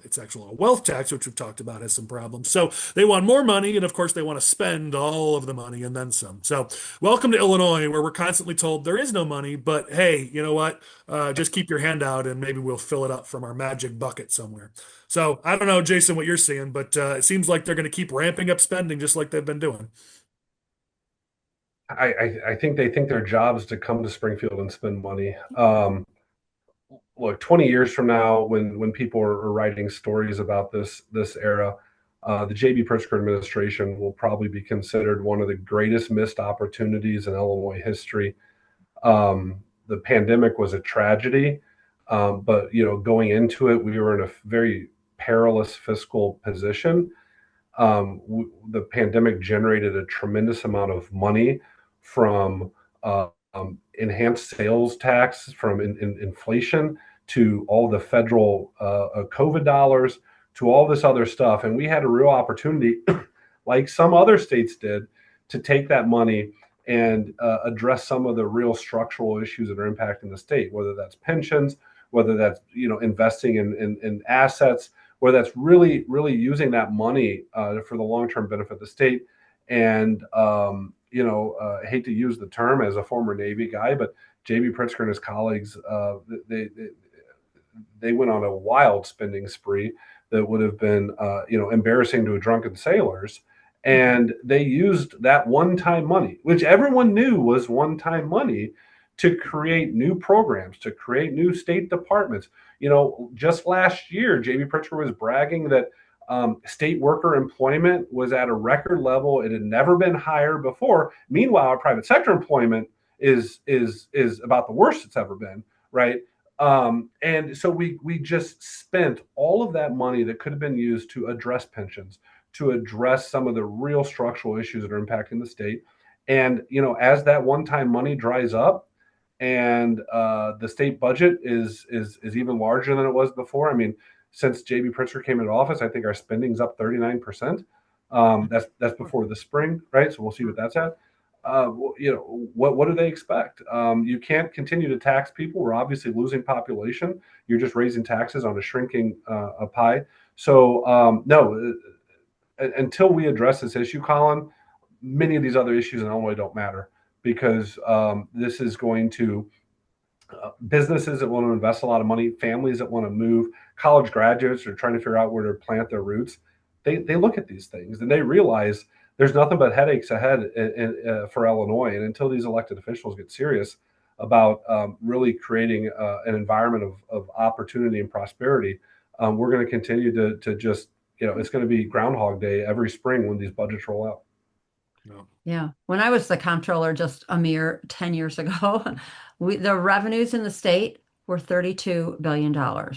it's actually a wealth tax, which we've talked about has some problems. So they want more money, and of course they want to spend all of the money and then some. So welcome to Illinois, where we're constantly told there is no money, but hey, you know what? Just keep your hand out and maybe we'll fill it up from our magic bucket somewhere. So I don't know, Jason, what you're seeing, but it seems like they're going to keep ramping up spending just like they've been doing. I think they think their job is to come to Springfield and spend money. Look, 20 years from now, when people are writing stories about this era, the J.B. Pritzker administration will probably be considered one of the greatest missed opportunities in Illinois history. The pandemic was a tragedy, but going into it, we were in a very perilous fiscal position. The pandemic generated a tremendous amount of money from enhanced sales tax, from inflation, to all the federal COVID dollars, to all this other stuff. And we had a real opportunity, like some other states did, to take that money and address some of the real structural issues that are impacting the state, whether that's pensions, whether that's investing in assets, whether that's really using that money for the long-term benefit of the state. And I hate to use the term as a former Navy guy, but J.B. Pritzker and his colleagues, they went on a wild spending spree that would have been, embarrassing to a drunken sailors. And they used that one-time money, which everyone knew was one-time money, to create new programs, to create new state departments. Just last year, J.B. Pritzker was bragging that state worker employment was at a record level. It had never been higher before. Meanwhile, our private sector employment is about the worst it's ever been, right? And so we just spent all of that money that could have been used to address pensions, to address some of the real structural issues that are impacting the state. And as that one-time money dries up, and the state budget is even larger than it was before. I mean, since J.B. Pritzker came into office, I think our spending's up 39%. That's before the spring, right? So we'll see what that's at. What do they expect? You can't continue to tax people. We're obviously losing population. You're just raising taxes on a shrinking pie. So no, until we address this issue, Collin, many of these other issues in Illinois don't matter, because this is going to businesses that want to invest a lot of money, families that want to move, college graduates are trying to figure out where to plant their roots. They look at these things and they realize there's nothing but headaches ahead for Illinois. And until these elected officials get serious about really creating an environment of opportunity and prosperity, we're going to continue to just, it's going to be Groundhog Day every spring when these budgets roll out. No. Yeah. When I was the comptroller just a mere 10 years ago, the revenues in the state were $32 billion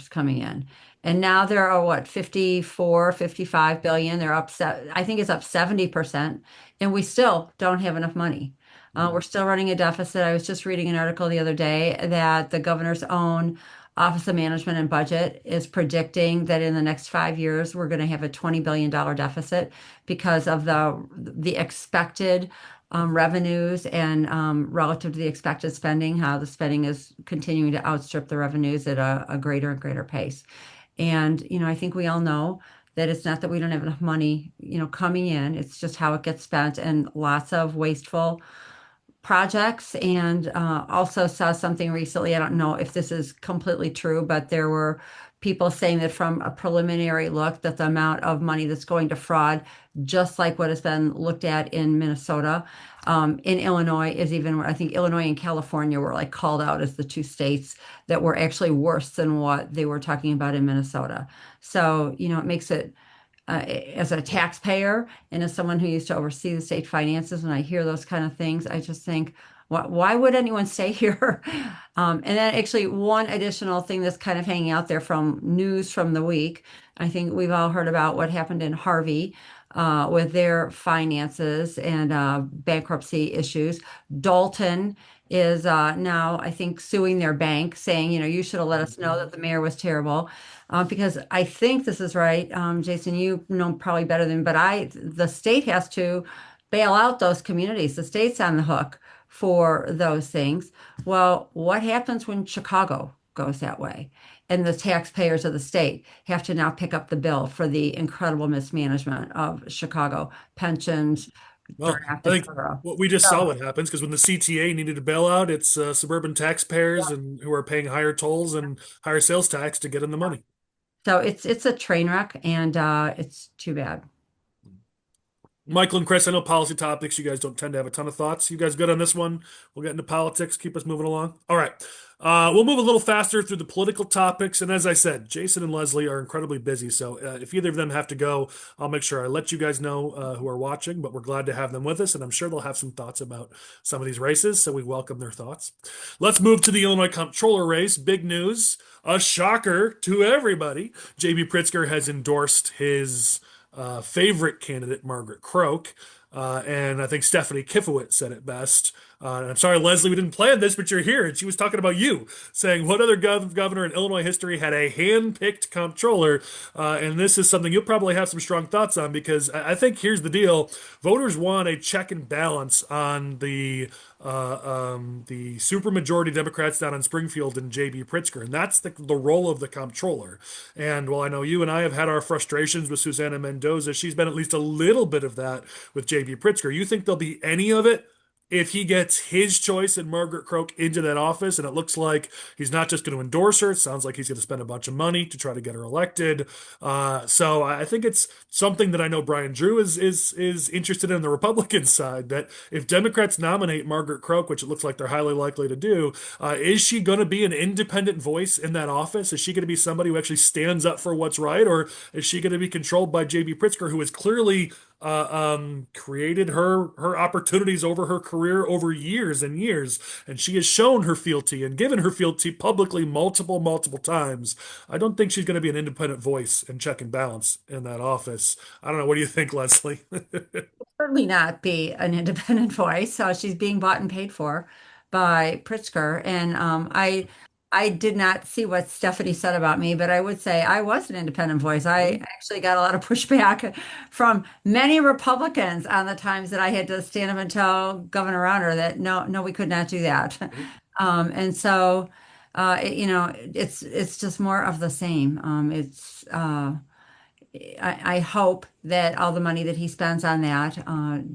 coming in. And now there are what, 54, 55 billion. They're up, I think it's up 70%. And we still don't have enough money. We're still running a deficit. I was just reading an article the other day that the governor's own Office of Management and Budget is predicting that in the next 5 years, we're going to have a $20 billion deficit because of the expected revenues and relative to the expected spending, how the spending is continuing to outstrip the revenues at a greater and greater pace. And, I think we all know that it's not that we don't have enough money, coming in. It's just how it gets spent, and lots of wasteful projects. And also saw something recently. I don't know if this is completely true, but there were people saying that from a preliminary look, that the amount of money that's going to fraud, just like what has been looked at in Minnesota, in Illinois, is even, I think Illinois and California were like called out as the two states that were actually worse than what they were talking about in Minnesota. So, it makes it, as a taxpayer and as someone who used to oversee the state finances, when I hear those kind of things, I just think, why would anyone stay here? And then actually one additional thing that's kind of hanging out there from news from the week, I think we've all heard about what happened in Harvey with their finances and bankruptcy issues. Dalton is now, I think, suing their bank, saying, you should have let us know that the mayor was terrible. Because I think this is right. Jason, you know probably better than, but the state has to bail out those communities. The state's on the hook for those things. Well, what happens when Chicago goes that way? And the taxpayers of the state have to now pick up the bill for the incredible mismanagement of Chicago pensions. Well, I think what we just saw what happens, because when the CTA needed a bailout, it's suburban taxpayers and who are paying higher tolls and higher sales tax to get in the money. So it's a train wreck, and it's too bad. Michael and Chris, I know policy topics, you guys don't tend to have a ton of thoughts. You guys good on this one? We'll get into politics, keep us moving along. All right. We'll move a little faster through the political topics. And as I said, Jason and Leslie are incredibly busy. So if either of them have to go, I'll make sure I let you guys know who are watching. But we're glad to have them with us. And I'm sure they'll have some thoughts about some of these races. So we welcome their thoughts. Let's move to the Illinois Comptroller race. Big news, a shocker to everybody. J.B. Pritzker has endorsed his favorite candidate, Margaret Croke. And I think Stephanie Kifowitz said it best. And I'm sorry, Leslie, we didn't plan this, but you're here. And she was talking about you, saying what other governor in Illinois history had a hand-picked comptroller? And this is something you'll probably have some strong thoughts on, because I think here's the deal. Voters want a check and balance on the supermajority Democrats down in Springfield and J.B. Pritzker. And that's the role of the comptroller. And while I know you and I have had our frustrations with Susana Mendoza, she's been at least a little bit of that with J.B. Pritzker. You think there'll be any of it if he gets his choice and Margaret Croke into that office, and it looks like he's not just going to endorse her, it sounds like he's going to spend a bunch of money to try to get her elected. So I think it's something that I know Brian Drew is interested in the Republican side. That if Democrats nominate Margaret Croke, which it looks like they're highly likely to do, is she going to be an independent voice in that office? Is she going to be somebody who actually stands up for what's right, or is she going to be controlled by J.B. Pritzker, who is clearly created her opportunities over her career over years and years, and she has shown her fealty and given her fealty publicly multiple times. I don't think she's going to be an independent voice and check and balance in that office. I don't know. What do you think, Leslie? Certainly not be an independent voice. She's being bought and paid for by Pritzker. And I did not see what Stephanie said about me, but I would say I was an independent voice. I actually got a lot of pushback from many Republicans on the times that I had to stand up and tell Governor Rauner that no, we could not do that. And so, it's just more of the same. I hope that all the money that he spends on that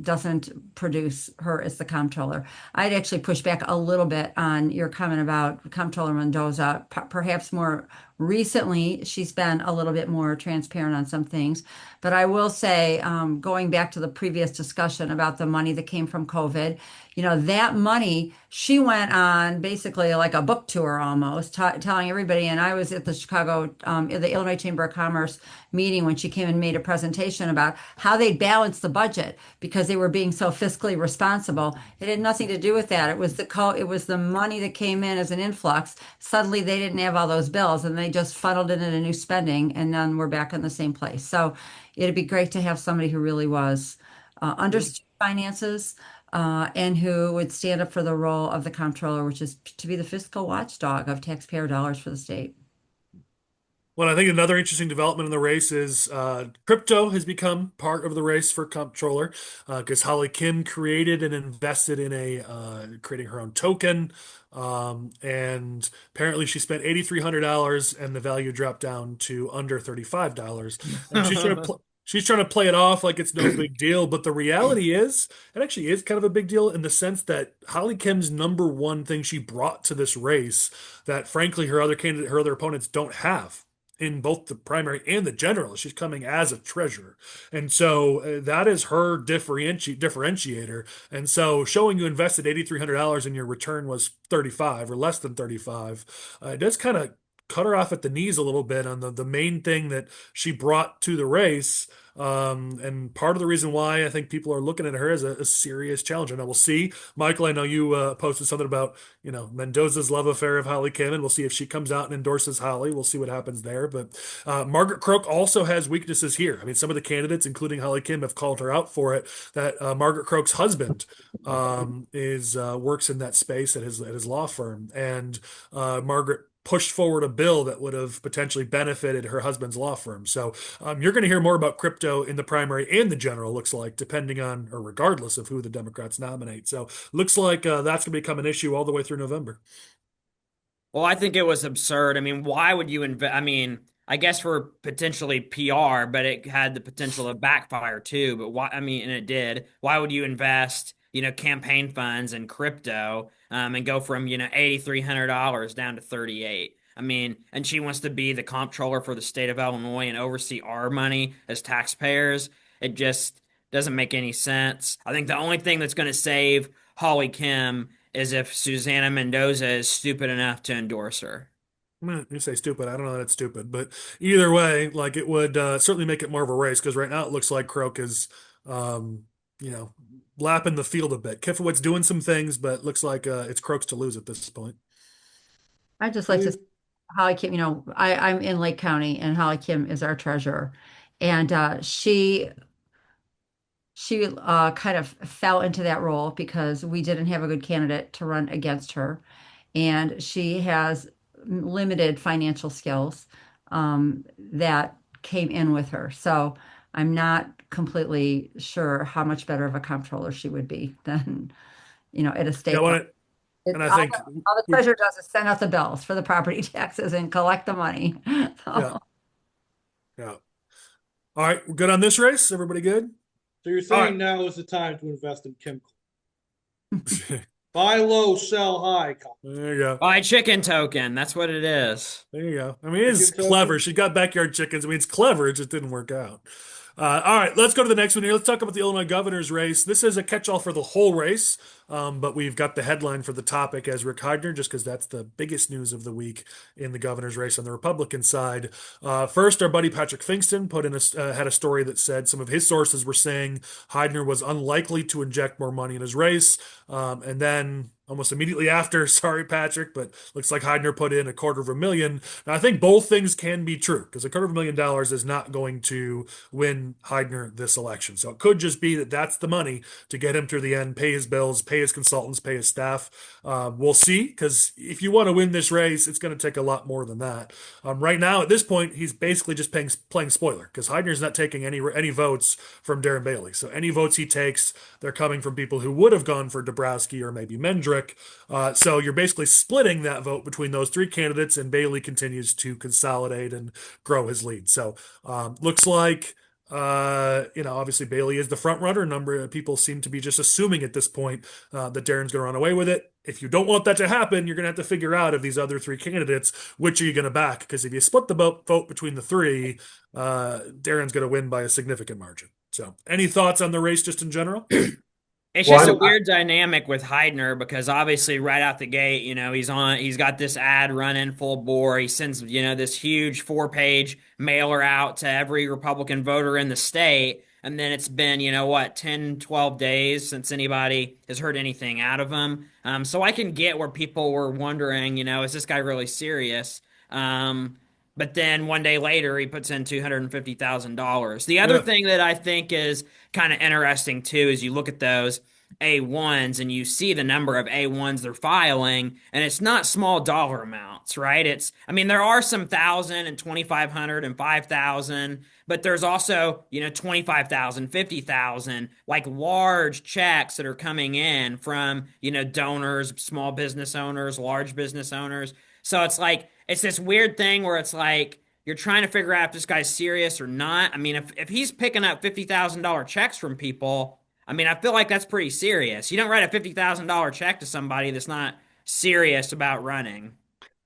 doesn't produce her as the comptroller. I'd actually push back a little bit on your comment about Comptroller Mendoza. Perhaps more recently, she's been a little bit more transparent on some things. But I will say, going back to the previous discussion about the money that came from COVID, that money, she went on basically like a book tour almost, telling everybody. And I was at the the Illinois Chamber of Commerce meeting when she came and made a presentation about how they balanced the budget because they were being so fiscally responsible. It had nothing to do with that. It was the money that came in as an influx. Suddenly they didn't have all those bills and they just funneled it into new spending, and then we're back in the same place. So it'd be great to have somebody who really was understood finances, and who would stand up for the role of the comptroller, which is to be the fiscal watchdog of taxpayer dollars for the state. Well, I think another interesting development in the race is crypto has become part of the race for comptroller because Holly Kim created and invested in creating her own token. And apparently she spent $8,300 and the value dropped down to under $35. And she's trying to play it off like it's no big deal. But the reality is, it actually is kind of a big deal in the sense that Holly Kim's number one thing she brought to this race that frankly her other opponents don't have in both the primary and the general. She's coming as a treasurer. And so that is her differentiator. And so showing you invested $8,300 and your return was 35 or less than 35, it does kind of cut her off at the knees a little bit on the main thing that she brought to the race. And part of the reason why I think people are looking at her as a serious challenger. Now we'll see. Michael, I know you posted something about, Mendoza's love affair of Holly Kim, and we'll see if she comes out and endorses Holly. We'll see what happens there. But Margaret Croke also has weaknesses here. I mean, some of the candidates, including Holly Kim, have called her out for it. That Margaret Croke's husband is works in that space at his law firm, and Margaret pushed forward a bill that would have potentially benefited her husband's law firm. So you're going to hear more about crypto in the primary and the general, looks like, depending on or regardless of who the Democrats nominate. So looks like that's going to become an issue all the way through November. Well, I think it was absurd. I mean, why would you invest? I mean, I guess for potentially PR, but it had the potential of backfire too. But why? I mean, and it did. Why would you invest, campaign funds in crypto, and go from, $8,300 down to 38? I mean, and she wants to be the comptroller for the state of Illinois and oversee our money as taxpayers. It just doesn't make any sense. I think the only thing that's going to save Holly Kim is if Susana Mendoza is stupid enough to endorse her. You say stupid. I don't know that it's stupid, but either way, like it would certainly make it more of a race because right now it looks like Croke is, lapping the field a bit. Kifowitz doing some things, but looks like it's Croke's to lose at this point. I just like to say, Holly Kim, I'm in Lake County and Holly Kim is our treasurer. And she kind of fell into that role because we didn't have a good candidate to run against her. And she has limited financial skills that came in with her. So I'm not completely sure how much better of a comptroller she would be than, at a state level. And I think all the treasurer does is send out the bills for the property taxes and collect the money. So. Yeah. All right, we're good on this race. Everybody good? So you're saying now is the time to invest in Kim? Buy low, sell high. There you go. Buy chicken token. That's what it is. There you go. I mean, it is Chicken token. clever. She got backyard chickens. I mean, it's clever. It just didn't work out. All right, let's go to the next one here. Let's talk about the Illinois governor's race. This is a catch-all for the whole race, but we've got the headline for the topic as Rick Heidner, just because that's the biggest news of the week in the governor's race on the Republican side. First, our buddy Patrick Finkston had a story that said some of his sources were saying Heidner was unlikely to inject more money in his race, and then almost immediately after, sorry, Patrick, but looks like Heidner put in $250,000. Now, I think both things can be true because $250,000 is not going to win Heidner this election. So it could just be that that's the money to get him through the end, pay his bills, pay his consultants, pay his staff. We'll see, because if you want to win this race, it's going to take a lot more than that. Right now, at this point, he's basically just playing spoiler because Heidner's not taking any votes from Darren Bailey. So any votes he takes, they're coming from people who would have gone for Dabrowski or maybe Mendrick. So you're basically splitting that vote between those three candidates, and Bailey continues to consolidate and grow his lead. So looks like obviously Bailey is the front runner. A number of people seem to be just assuming at this point that Darren's going to run away with it. If you don't want that to happen, you're going to have to figure out of these other three candidates, which are you going to back? Because if you split the vote between the three, Darren's going to win by a significant margin. So any thoughts on the race just in general? It's just a weird dynamic with Heidner because obviously right out the gate, he's got this ad running full bore. He sends, this huge 4-page mailer out to every Republican voter in the state. And then it's been, 10, 12 days since anybody has heard anything out of him. So I can get where people were wondering, is this guy really serious? But then one day later, he puts in $250,000. The other thing that I think is kind of interesting too is you look at those A1s and you see the number of A1s they're filing, and it's not small dollar amounts, right? There are some 1,000 and 2,500 and 5,000, but there's also, 25,000, 50,000, like large checks that are coming in from, donors, small business owners, large business owners. So it's this weird thing where it's like you're trying to figure out if this guy's serious or not. If he's picking up $50,000 checks from people, I feel like that's pretty serious. You don't write a $50,000 check to somebody that's not serious about running.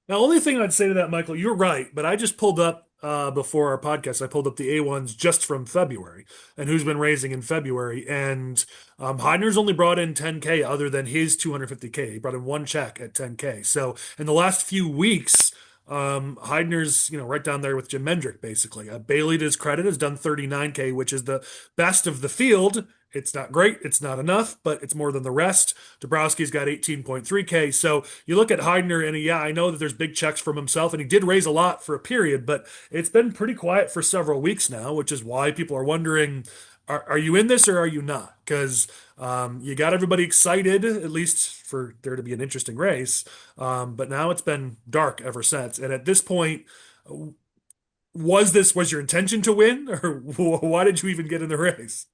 Now, only thing I'd say to that, Michael, you're right, but I just pulled up before our podcast, I pulled up the A1s just from February and who's been raising in February. And Heidner's only brought in 10K other than his 250K. He brought in one check at 10K. So in the last few weeks, Heidner's, right down there with Jim Mendrick, basically. Bailey, to his credit, has done 39K, which is the best of the field. It's not great. It's not enough, but it's more than the rest. Dabrowski's got 18.3K. So you look at Heidner, and I know that there's big checks from himself, and he did raise a lot for a period, but it's been pretty quiet for several weeks now, which is why people are wondering, are you in this or are you not? Because you got everybody excited, at least for there to be an interesting race. But now it's been dark ever since. And at this point, was your intention to win, or why did you even get in the race?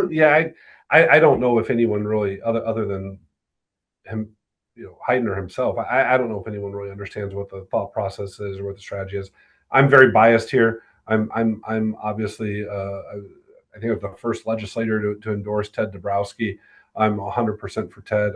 Yeah, I don't know if anyone really, other than him, Heidner himself, I don't know if anyone really understands what the thought process is or what the strategy is. I'm very biased here. I'm obviously I think I was the first legislator to endorse Ted Dabrowski. I'm 100% for Ted.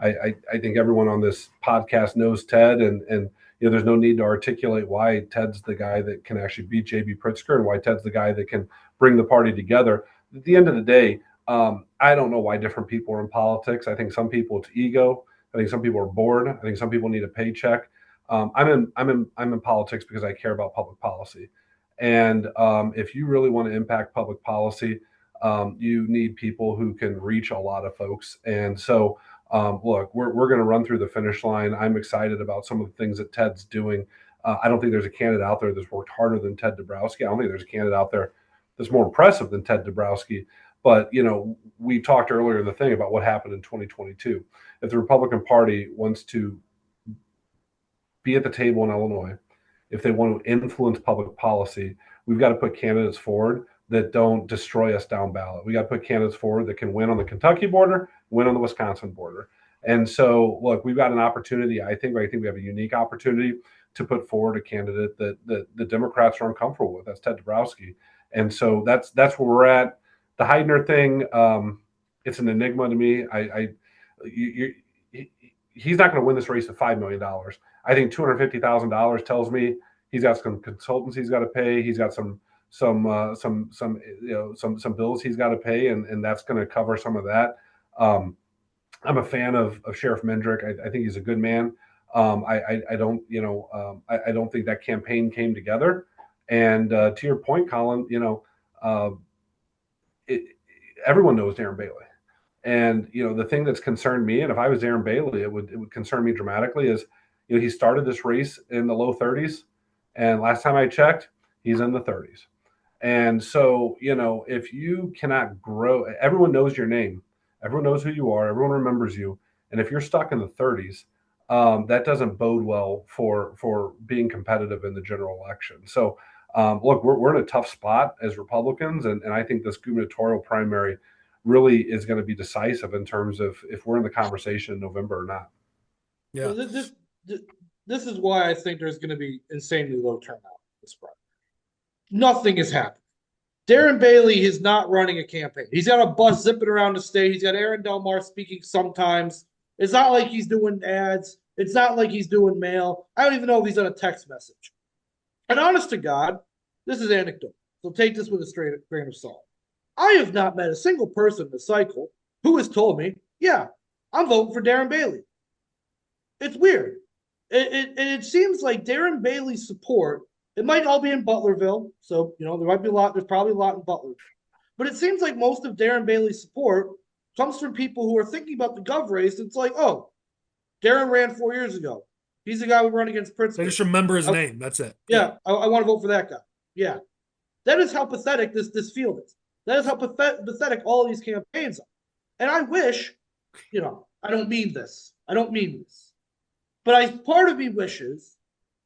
I think everyone on this podcast knows Ted, and there's no need to articulate why Ted's the guy that can actually beat J.B. Pritzker and why Ted's the guy that can bring the party together. At the end of the day, I don't know why different people are in politics. I think some people it's ego. I think some people are bored. I think some people need a paycheck. I'm in politics because I care about public policy, and if you really want to impact public policy, you need people who can reach a lot of folks. And so, look, we're going to run through the finish line. I'm excited about some of the things that Ted's doing. I don't think there's a candidate out there that's worked harder than Ted Dabrowski. I don't think there's a candidate out there that's more impressive than Ted Dabrowski. But, we talked earlier in the thing about what happened in 2022. If the Republican Party wants to be at the table in Illinois, if they want to influence public policy, we've got to put candidates forward that don't destroy us down ballot. We got to put candidates forward that can win on the Kentucky border, win on the Wisconsin border. And so, look, we've got an opportunity. I think we have a unique opportunity to put forward a candidate that the Democrats are uncomfortable with. That's Ted Dabrowski. And so that's where we're at. The Heidner thing, it's an enigma to me. he's not going to win this race at $5 million. I think $250,000 tells me he's got some consultants he's got to pay. He's got some bills he's got to pay, and that's going to cover some of that. I'm a fan of Sheriff Mendrick. I think he's a good man. I don't think that campaign came together. And to your point, Collin, everyone knows Darren Bailey. And the thing that's concerned me, and if I was Darren Bailey, it would concern me dramatically, is he started this race in the low 30s, and last time I checked, he's in the 30s. And so if you cannot grow, everyone knows your name, everyone knows who you are, everyone remembers you, and if you're stuck in the 30s, that doesn't bode well for being competitive in the general election. So look, we're in a tough spot as Republicans, and I think this gubernatorial primary really is going to be decisive in terms of if we're in the conversation in November or not. Yeah. This is why I think there's going to be insanely low turnout this primary. Nothing has happened. Darren Bailey is not running a campaign. He's got a bus zipping around the state. He's got Aaron Delmar speaking sometimes. It's not like he's doing ads. It's not like he's doing mail. I don't even know if he's done a text message. And honest to God, this is anecdotal, so take this with a straight grain of salt. I have not met a single person in the cycle who has told me, yeah, I'm voting for Darren Bailey. It's weird. It seems like Darren Bailey's support, it might all be in Butlerville, so there might be there's probably a lot in Butler. But it seems like most of Darren Bailey's support comes from people who are thinking about the gov race. It's like, oh, Darren ran 4 years ago. He's the guy who ran against Pritzker. They just remember his name. That's it. Yeah, I want to vote for that guy. Yeah. That is how pathetic this field is. That is how pathetic all of these campaigns are. And I wish, I don't mean this. But part of me wishes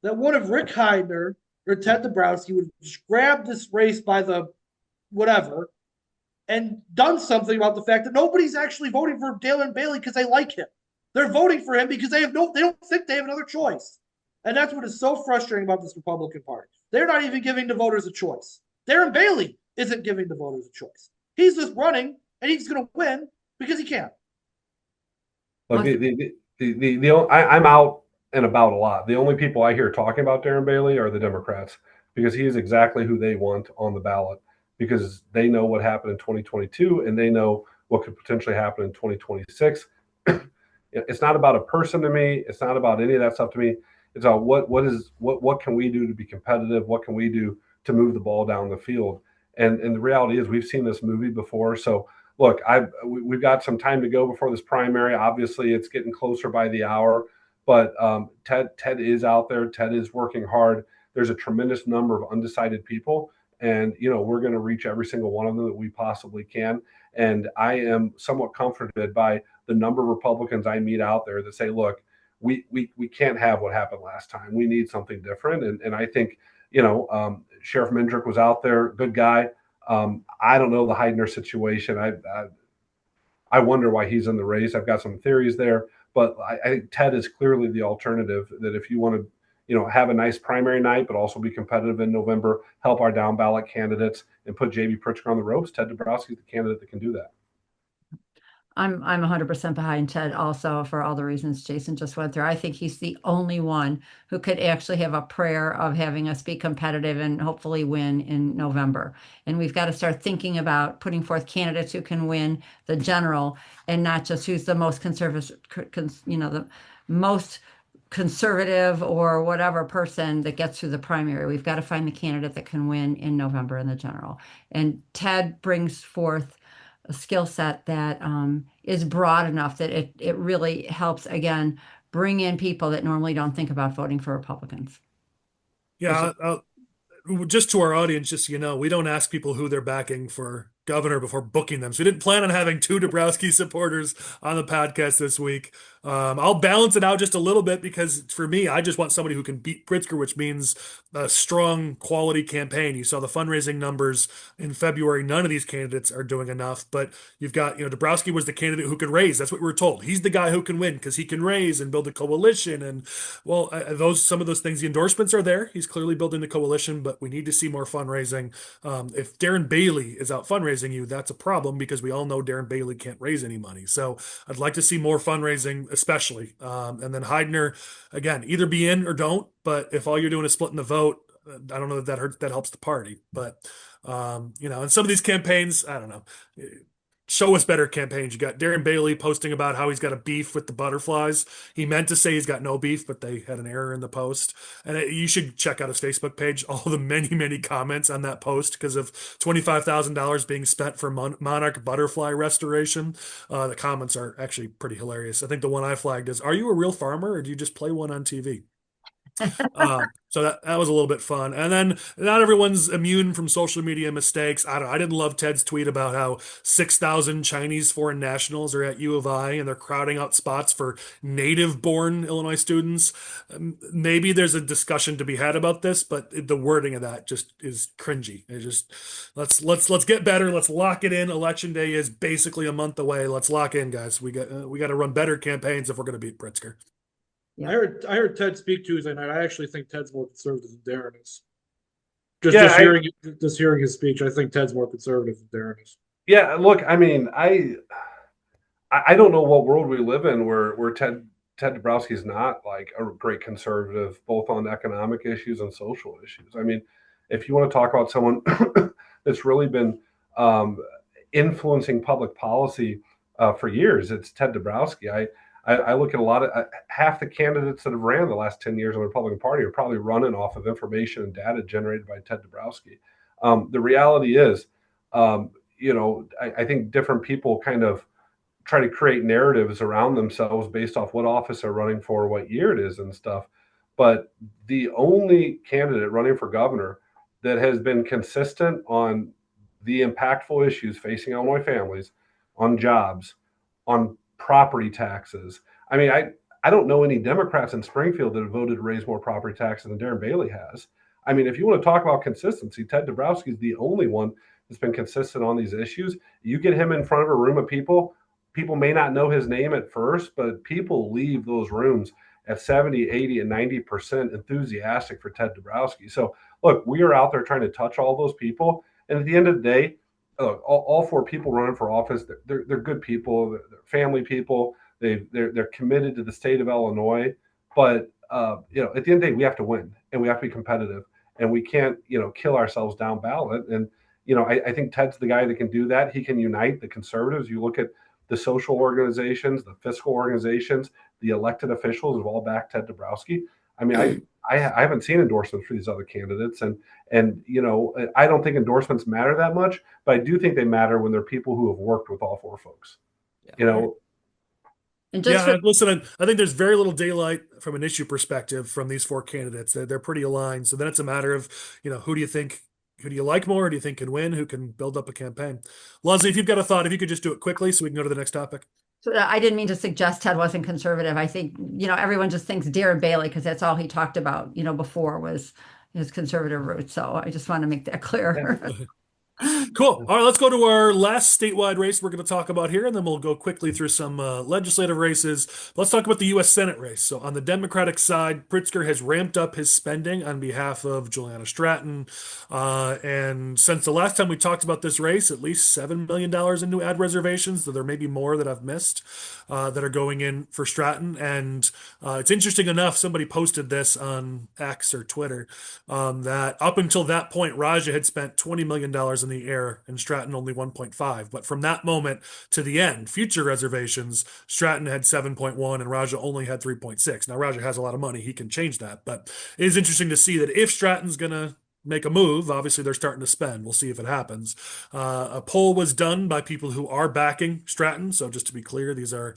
that one of Rick Heidner or Ted Dabrowski would just grab this race by the whatever and done something about the fact that nobody's actually voting for Darren Bailey because they like him. They're voting for him because they don't think they have another choice. And that's what is so frustrating about this Republican Party. They're not even giving the voters a choice. Darren Bailey isn't giving the voters a choice. He's just running, and he's going to win because he can. Look, I'm out and about a lot. The only people I hear talking about Darren Bailey are the Democrats, because he is exactly who they want on the ballot, because they know what happened in 2022 and they know what could potentially happen in 2026. It's not about a person to me. It's not about any of that stuff to me. It's about what can we do to be competitive? What can we do to move the ball down the field? And the reality is we've seen this movie before. So look, we've got some time to go before this primary. Obviously, it's getting closer by the hour. But Ted is out there. Ted is working hard. There's a tremendous number of undecided people, and we're going to reach every single one of them that we possibly can. And I am somewhat comforted by the number of Republicans I meet out there that say, look, we can't have what happened last time. We need something different. And I think Sheriff Mendrick was out there, good guy. I don't know the Heidner situation. I wonder why he's in the race. I've got some theories there. But I think Ted is clearly the alternative, that if you want to, have a nice primary night, but also be competitive in November, help our down ballot candidates and put J.B. Pritzker on the ropes, Ted Dabrowski is the candidate that can do that. I'm 100% behind Ted also, for all the reasons Jason just went through. I think he's the only one who could actually have a prayer of having us be competitive and hopefully win in November. And we've got to start thinking about putting forth candidates who can win the general, and not just who's the most conservative, the most conservative or whatever person that gets through the primary. We've got to find the candidate that can win in November in the general. And Ted brings forth a skill set that is broad enough that it really helps, again, bring in people that normally don't think about voting for Republicans. Yeah, just to our audience, just so we don't ask people who they're backing for governor before booking them. So we didn't plan on having two Dabrowski supporters on the podcast this week. I'll balance it out just a little bit, because for me, I just want somebody who can beat Pritzker, which means a strong quality campaign. You saw the fundraising numbers in February. None of these candidates are doing enough, but you've got, Dabrowski was the candidate who could raise. That's what we were told. He's the guy who can win because he can raise and build a coalition. And well, some of those things, the endorsements are there. He's clearly building the coalition, but we need to see more fundraising. If Darren Bailey is out fundraising, fundraising you, that's a problem because we all know Darren Bailey can't raise any money. So I'd like to see more fundraising, especially. And then Heidner, again, either be in or don't. But if all you're doing is splitting the vote, I don't know that that helps the party. But and some of these campaigns, I don't know. Show us better campaigns. You got Darren Bailey posting about how he's got a beef with the butterflies. He meant to say he's got no beef, but they had an error in the post. And you should check out his Facebook page, all the many, many comments on that post because of $25,000 being spent for monarch butterfly restoration. The comments are actually pretty hilarious. I think the one I flagged is, are you a real farmer or do you just play one on TV? So that was a little bit fun. And then not everyone's immune from social media mistakes. I didn't love Ted's tweet about how 6,000 Chinese foreign nationals are at U of I and they're crowding out spots for native-born Illinois students. Maybe there's a discussion to be had about this, but the wording of that just is cringy. It just let's get better. Let's lock it in. Election day is basically a month away. Let's lock in, guys. We got to run better campaigns if we're going to beat Pritzker. Yeah. I heard Ted speak Tuesday night. I actually think Ted's more conservative than Darren is. Just hearing his speech, I think Ted's more conservative than Darren is. Yeah, look, I mean, I don't know what world we live in where Ted Dabrowski is not like a great conservative, both on economic issues and social issues. I mean, if you want to talk about someone that's really been influencing public policy for years, it's Ted Dabrowski. I look at a lot of half the candidates that have ran the last 10 years in the Republican Party are probably running off of information and data generated by Ted Dabrowski. The reality is, I think different people kind of try to create narratives around themselves based off what office they're running for, what year it is and stuff. But the only candidate running for governor that has been consistent on the impactful issues facing Illinois families, on jobs, on property taxes. I mean, I don't know any Democrats in Springfield that have voted to raise more property taxes than Darren Bailey has. I mean, if you want to talk about consistency, Ted Dabrowski is the only one that's been consistent on these issues. You get him in front of a room of people may not know his name at first, but people leave those rooms at 70, 80, and 90% enthusiastic for Ted Dabrowski. So, look, we are out there trying to touch all those people. And at the end of the day, all four people running for office, they're good people, they're family people. They're committed to the state of Illinois. But at the end of the day, we have to win and we have to be competitive, and we can't kill ourselves down ballot. And I think Ted's the guy that can do that. He can unite the conservatives. You look at the social organizations, the fiscal organizations, the elected officials have all backed Ted Dabrowski. I mean, I haven't seen endorsements for these other candidates, and I don't think endorsements matter that much, but I do think they matter when they're people who have worked with all four folks. Yeah. And listen, I think there's very little daylight from an issue perspective from these four candidates. They're pretty aligned. So then it's a matter of, who do you like more? Who do you think can win? Who can build up a campaign? Leslie, if you've got a thought, if you could just do it quickly so we can go to the next topic. So I didn't mean to suggest Ted wasn't conservative. I think, everyone just thinks Darren Bailey because that's all he talked about, before was his conservative roots. So I just want to make that clear. Yeah. Cool. All right, let's go to our last statewide race we're going to talk about here, and then we'll go quickly through some legislative races. Let's talk about the U.S. Senate race. So on the Democratic side, Pritzker has ramped up his spending on behalf of Juliana Stratton. And since the last time we talked about this race, at least $7 million in new ad reservations, though there may be more that I've missed that are going in for Stratton. And it's interesting enough, somebody posted this on X or Twitter, that up until that point, Raja had spent $20 million in the air and Stratton only 1.5. But from that moment to the end, future reservations, Stratton had 7.1 and Raja only had 3.6. Now, Raja has a lot of money. He can change that. But it is interesting to see that if Stratton's going to make a move, obviously they're starting to spend. We'll see if it happens. A poll was done by people who are backing Stratton. So just to be clear, these are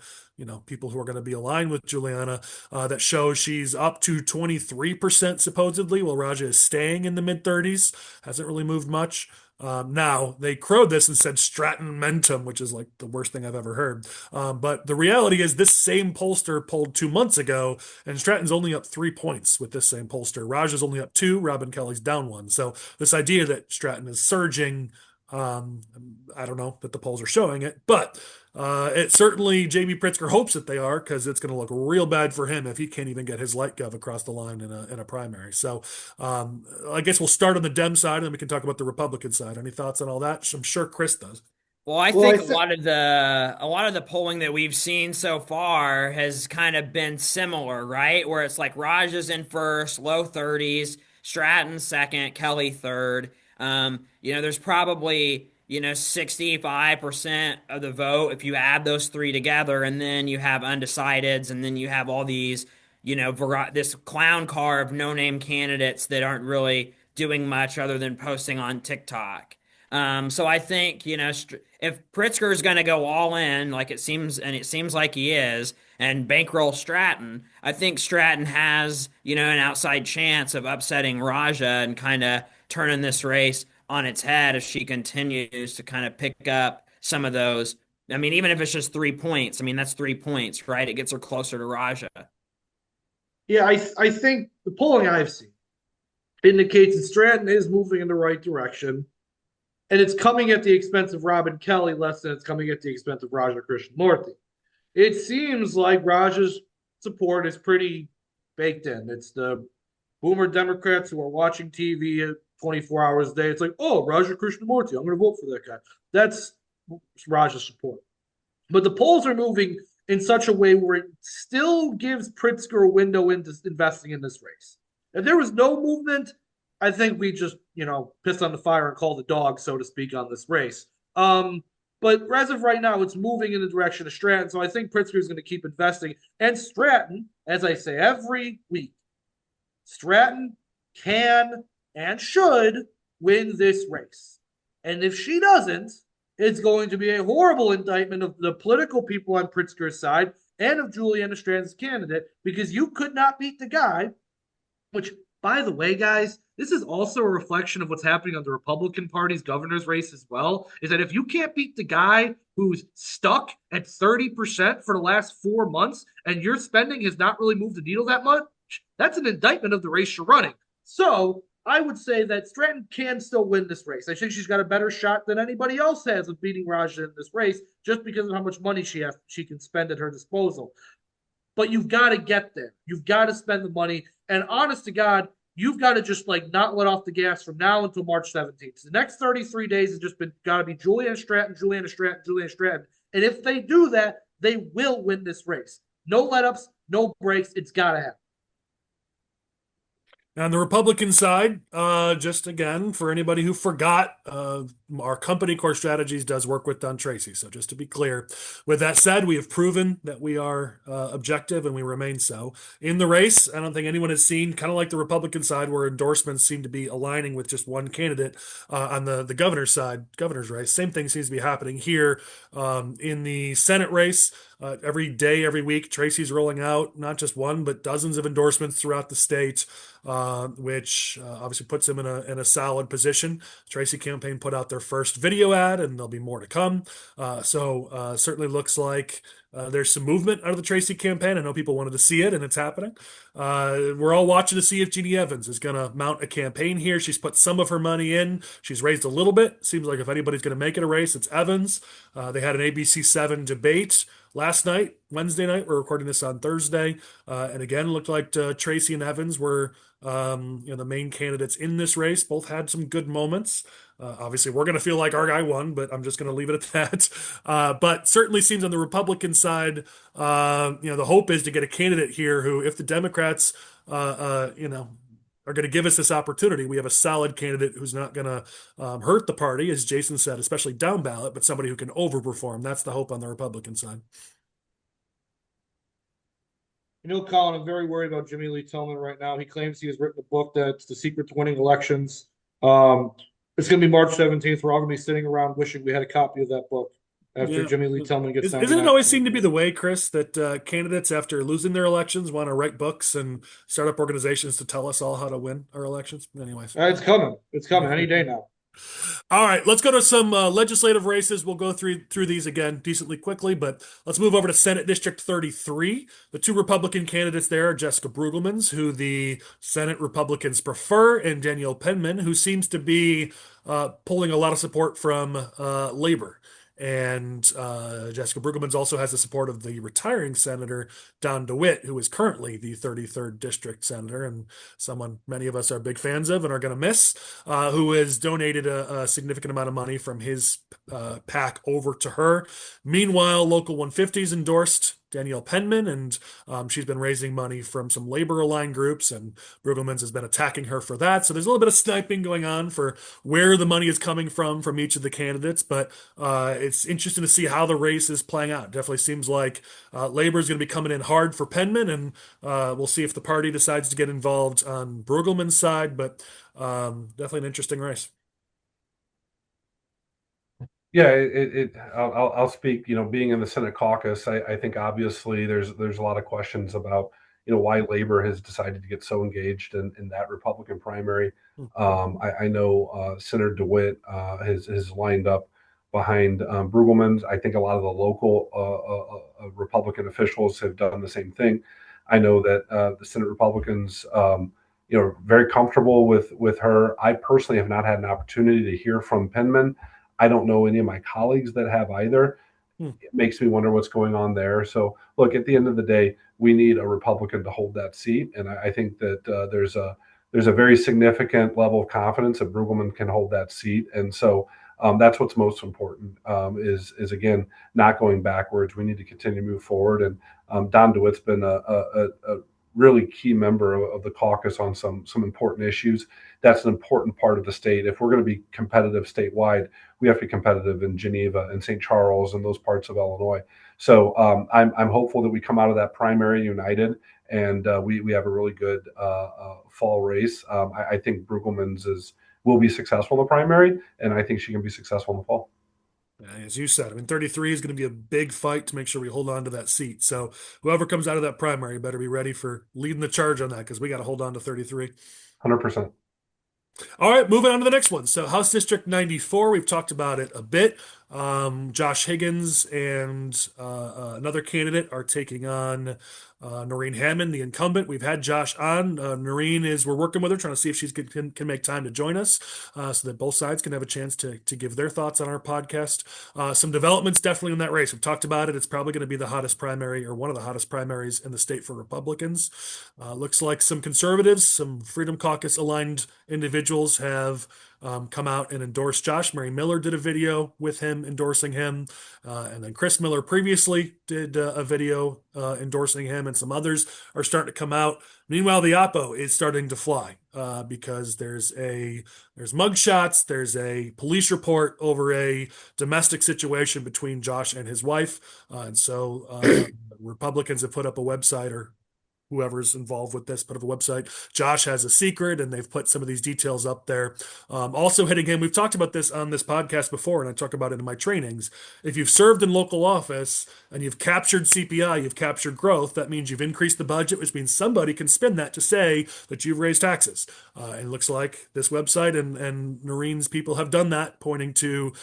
people who are going to be aligned with Juliana, that shows she's up to 23% supposedly, while Raja is staying in the mid-30s. Hasn't really moved much. Now, they crowed this and said Stratton Mentum, which is like the worst thing I've ever heard. But the reality is this same pollster polled 2 months ago, and Stratton's only up 3 points with this same pollster. Raja's only up 2, Robin Kelly's down 1. So this idea that Stratton is surging I don't know that the polls are showing it, but it certainly JB Pritzker hopes that they are, because it's going to look real bad for him if he can't even get his light gov across the line in a primary. So I guess we'll start on the Dem side, and then we can talk about the Republican side. Any thoughts on all that? I'm sure Chris does. Well, I think a lot of the polling that we've seen so far has kind of been similar, right? Where it's like Raj is in first, low 30s, Stratton second, Kelly third. There's probably, 65% of the vote if you add those three together, and then you have undecideds, and then you have all these, this clown car of no-name candidates that aren't really doing much other than posting on TikTok. So I think, if Pritzker is going to go all in, like it seems, and it seems like he is, and bankroll Stratton, I think Stratton has, an outside chance of upsetting Raja and kind of turning this race on its head if she continues to kind of pick up some of those. I mean, even if it's just 3 points, I mean, that's 3 points, right? It gets her closer to Raja. Yeah, I think the polling I've seen indicates that Stratton is moving in the right direction. And it's coming at the expense of Robin Kelly less than it's coming at the expense of Raja Krishnamurthy. It seems like Raja's support is pretty baked in. It's the boomer Democrats who are watching TV 24 hours a day. It's like, oh, Raja Krishnamurthy, I'm going to vote for that guy. That's Raja's support. But the polls are moving in such a way where it still gives Pritzker a window into investing in this race. If there was no movement, I think we just, piss on the fire and call the dog, so to speak, on this race. But as of right now, it's moving in the direction of Stratton. So I think Pritzker is going to keep investing. And Stratton, as I say every week, Stratton can and should win this race. And if she doesn't, it's going to be a horrible indictment of the political people on Pritzker's side and of Juliana Stratton's candidate, because you could not beat the guy, which, by the way, guys, this is also a reflection of what's happening on the Republican Party's governor's race as well, is that if you can't beat the guy who's stuck at 30% for the last 4 months and your spending has not really moved the needle that much, that's an indictment of the race you're running. So I would say that Stratton can still win this race. I think she's got a better shot than anybody else has of beating Raja in this race, just because of how much money she can spend at her disposal. But you've got to get there. You've got to spend the money. And honest to God, you've got to just not let off the gas from now until March 17th. The next 33 days has just got to be Juliana Stratton, Juliana Stratton, Juliana Stratton. And if they do that, they will win this race. No let-ups, no breaks. It's got to happen. On the Republican side, just again, for anybody who forgot, our company Core Strategies does work with Don Tracy. So just to be clear, with that said, we have proven that we are objective and we remain so. In the race, I don't think anyone has seen, kind of like the Republican side, where endorsements seem to be aligning with just one candidate on the governor's side, governor's race. Same thing seems to be happening here in the Senate race. Every day, every week, Tracy's rolling out not just one, but dozens of endorsements throughout the state, which obviously puts him in a solid position. Tracy campaign put out their first video ad, and there'll be more to come. So certainly looks like there's some movement out of the Tracy campaign. I know people wanted to see it, and it's happening. We're all watching to see if Jeannie Evans is going to mount a campaign here. She's put some of her money in. She's raised a little bit. Seems like if anybody's going to make it a race, it's Evans. They had an ABC7 debate last night, Wednesday night. We're recording this on Thursday. And again, looked like Tracy and Evans were the main candidates in this race. Both had some good moments. Obviously, we're going to feel like our guy won, but I'm just going to leave it at that. But certainly seems on the Republican side, the hope is to get a candidate here who, if the Democrats, are going to give us this opportunity, we have a solid candidate who's not going to hurt the party, as Jason said, especially down ballot, but somebody who can overperform. That's the hope on the Republican side. Collin, I'm very worried about Jimmy Lee Tillman right now. He claims he has written a book that's the secret to winning elections. It's going to be March 17th. We're all going to be sitting around wishing we had a copy of that book after Jimmy Lee Tillman gets signed. Doesn't it always seem to be the way, Chris, that candidates, after losing their elections, want to write books and start up organizations to tell us all how to win our elections? Anyways. It's coming. It's coming any day now. All right, let's go to some legislative races. We'll go through these again decently quickly, but let's move over to Senate District 33. The two Republican candidates there are Jessica Breugelmans, who the Senate Republicans prefer, and Danielle Penman, who seems to be pulling a lot of support from labor. And Jessica Breugelmans also has the support of the retiring Senator Don DeWitt, who is currently the 33rd District Senator, and someone many of us are big fans of and are going to miss, who has donated a significant amount of money from his PAC over to her. Meanwhile, Local 150's endorsed Danielle Penman, and she's been raising money from some labor-aligned groups, and Breugelmans has been attacking her for that. So there's a little bit of sniping going on for where the money is coming from each of the candidates, but it's interesting to see how the race is playing out. It definitely seems like labor is going to be coming in hard for Penman, and we'll see if the party decides to get involved on Breugelman's side, but definitely an interesting race. Yeah, I'll speak. Being in the Senate caucus, I think obviously there's a lot of questions about why labor has decided to get so engaged in that Republican primary. I know Senator DeWitt has lined up behind Breugelmans. I think a lot of the local Republican officials have done the same thing. I know that the Senate Republicans, very comfortable with her. I personally have not had an opportunity to hear from Penman. I don't know any of my colleagues that have either. It makes me wonder what's going on there. So, look, at the end of the day, we need a Republican to hold that seat, and I think that there's a very significant level of confidence that Breugelman can hold that seat, and so that's what's most important. Is again not going backwards. We need to continue to move forward, and Don DeWitt's been a really key member of the caucus on some important issues. That's an important part of the state. If we're going to be competitive statewide, we have to be competitive in Geneva and St. Charles and those parts of Illinois. So I'm hopeful that we come out of that primary united, and we have a really good fall race. I think Breugelmans will be successful in the primary, and I think she can be successful in the fall. As you said, 33 is going to be a big fight to make sure we hold on to that seat. So whoever comes out of that primary better be ready for leading the charge on that, because we got to hold on to 33. 100%. All right, moving on to the next one. So House District 94, we've talked about it a bit. Josh Higgins and another candidate are taking on Noreen Hammond, the incumbent. We've had Josh on. Noreen we're working with her, trying to see if she can make time to join us so that both sides can have a chance to give their thoughts on our podcast. Some developments definitely in that race. We've talked about it. It's probably going to be the hottest primary, or one of the hottest primaries in the state for Republicans. Looks like some conservatives, some Freedom Caucus aligned individuals have come out and endorsed Josh. Murri Miller did a video with him endorsing him. And then Chris Miller previously did a video endorsing him, and some others are starting to come out. Meanwhile, the Oppo is starting to fly because there's mugshots, there's a police report over a domestic situation between Josh and his wife. And so Republicans have put up a website, or whoever's involved with this put up a website. Josh has a secret, and they've put some of these details up there. Also hitting him, we've talked about this on this podcast before, and I talk about it in my trainings. If you've served in local office and you've captured CPI, you've captured growth, that means you've increased the budget, which means somebody can spin that to say that you've raised taxes. And it looks like this website and Noreen's people have done that, pointing to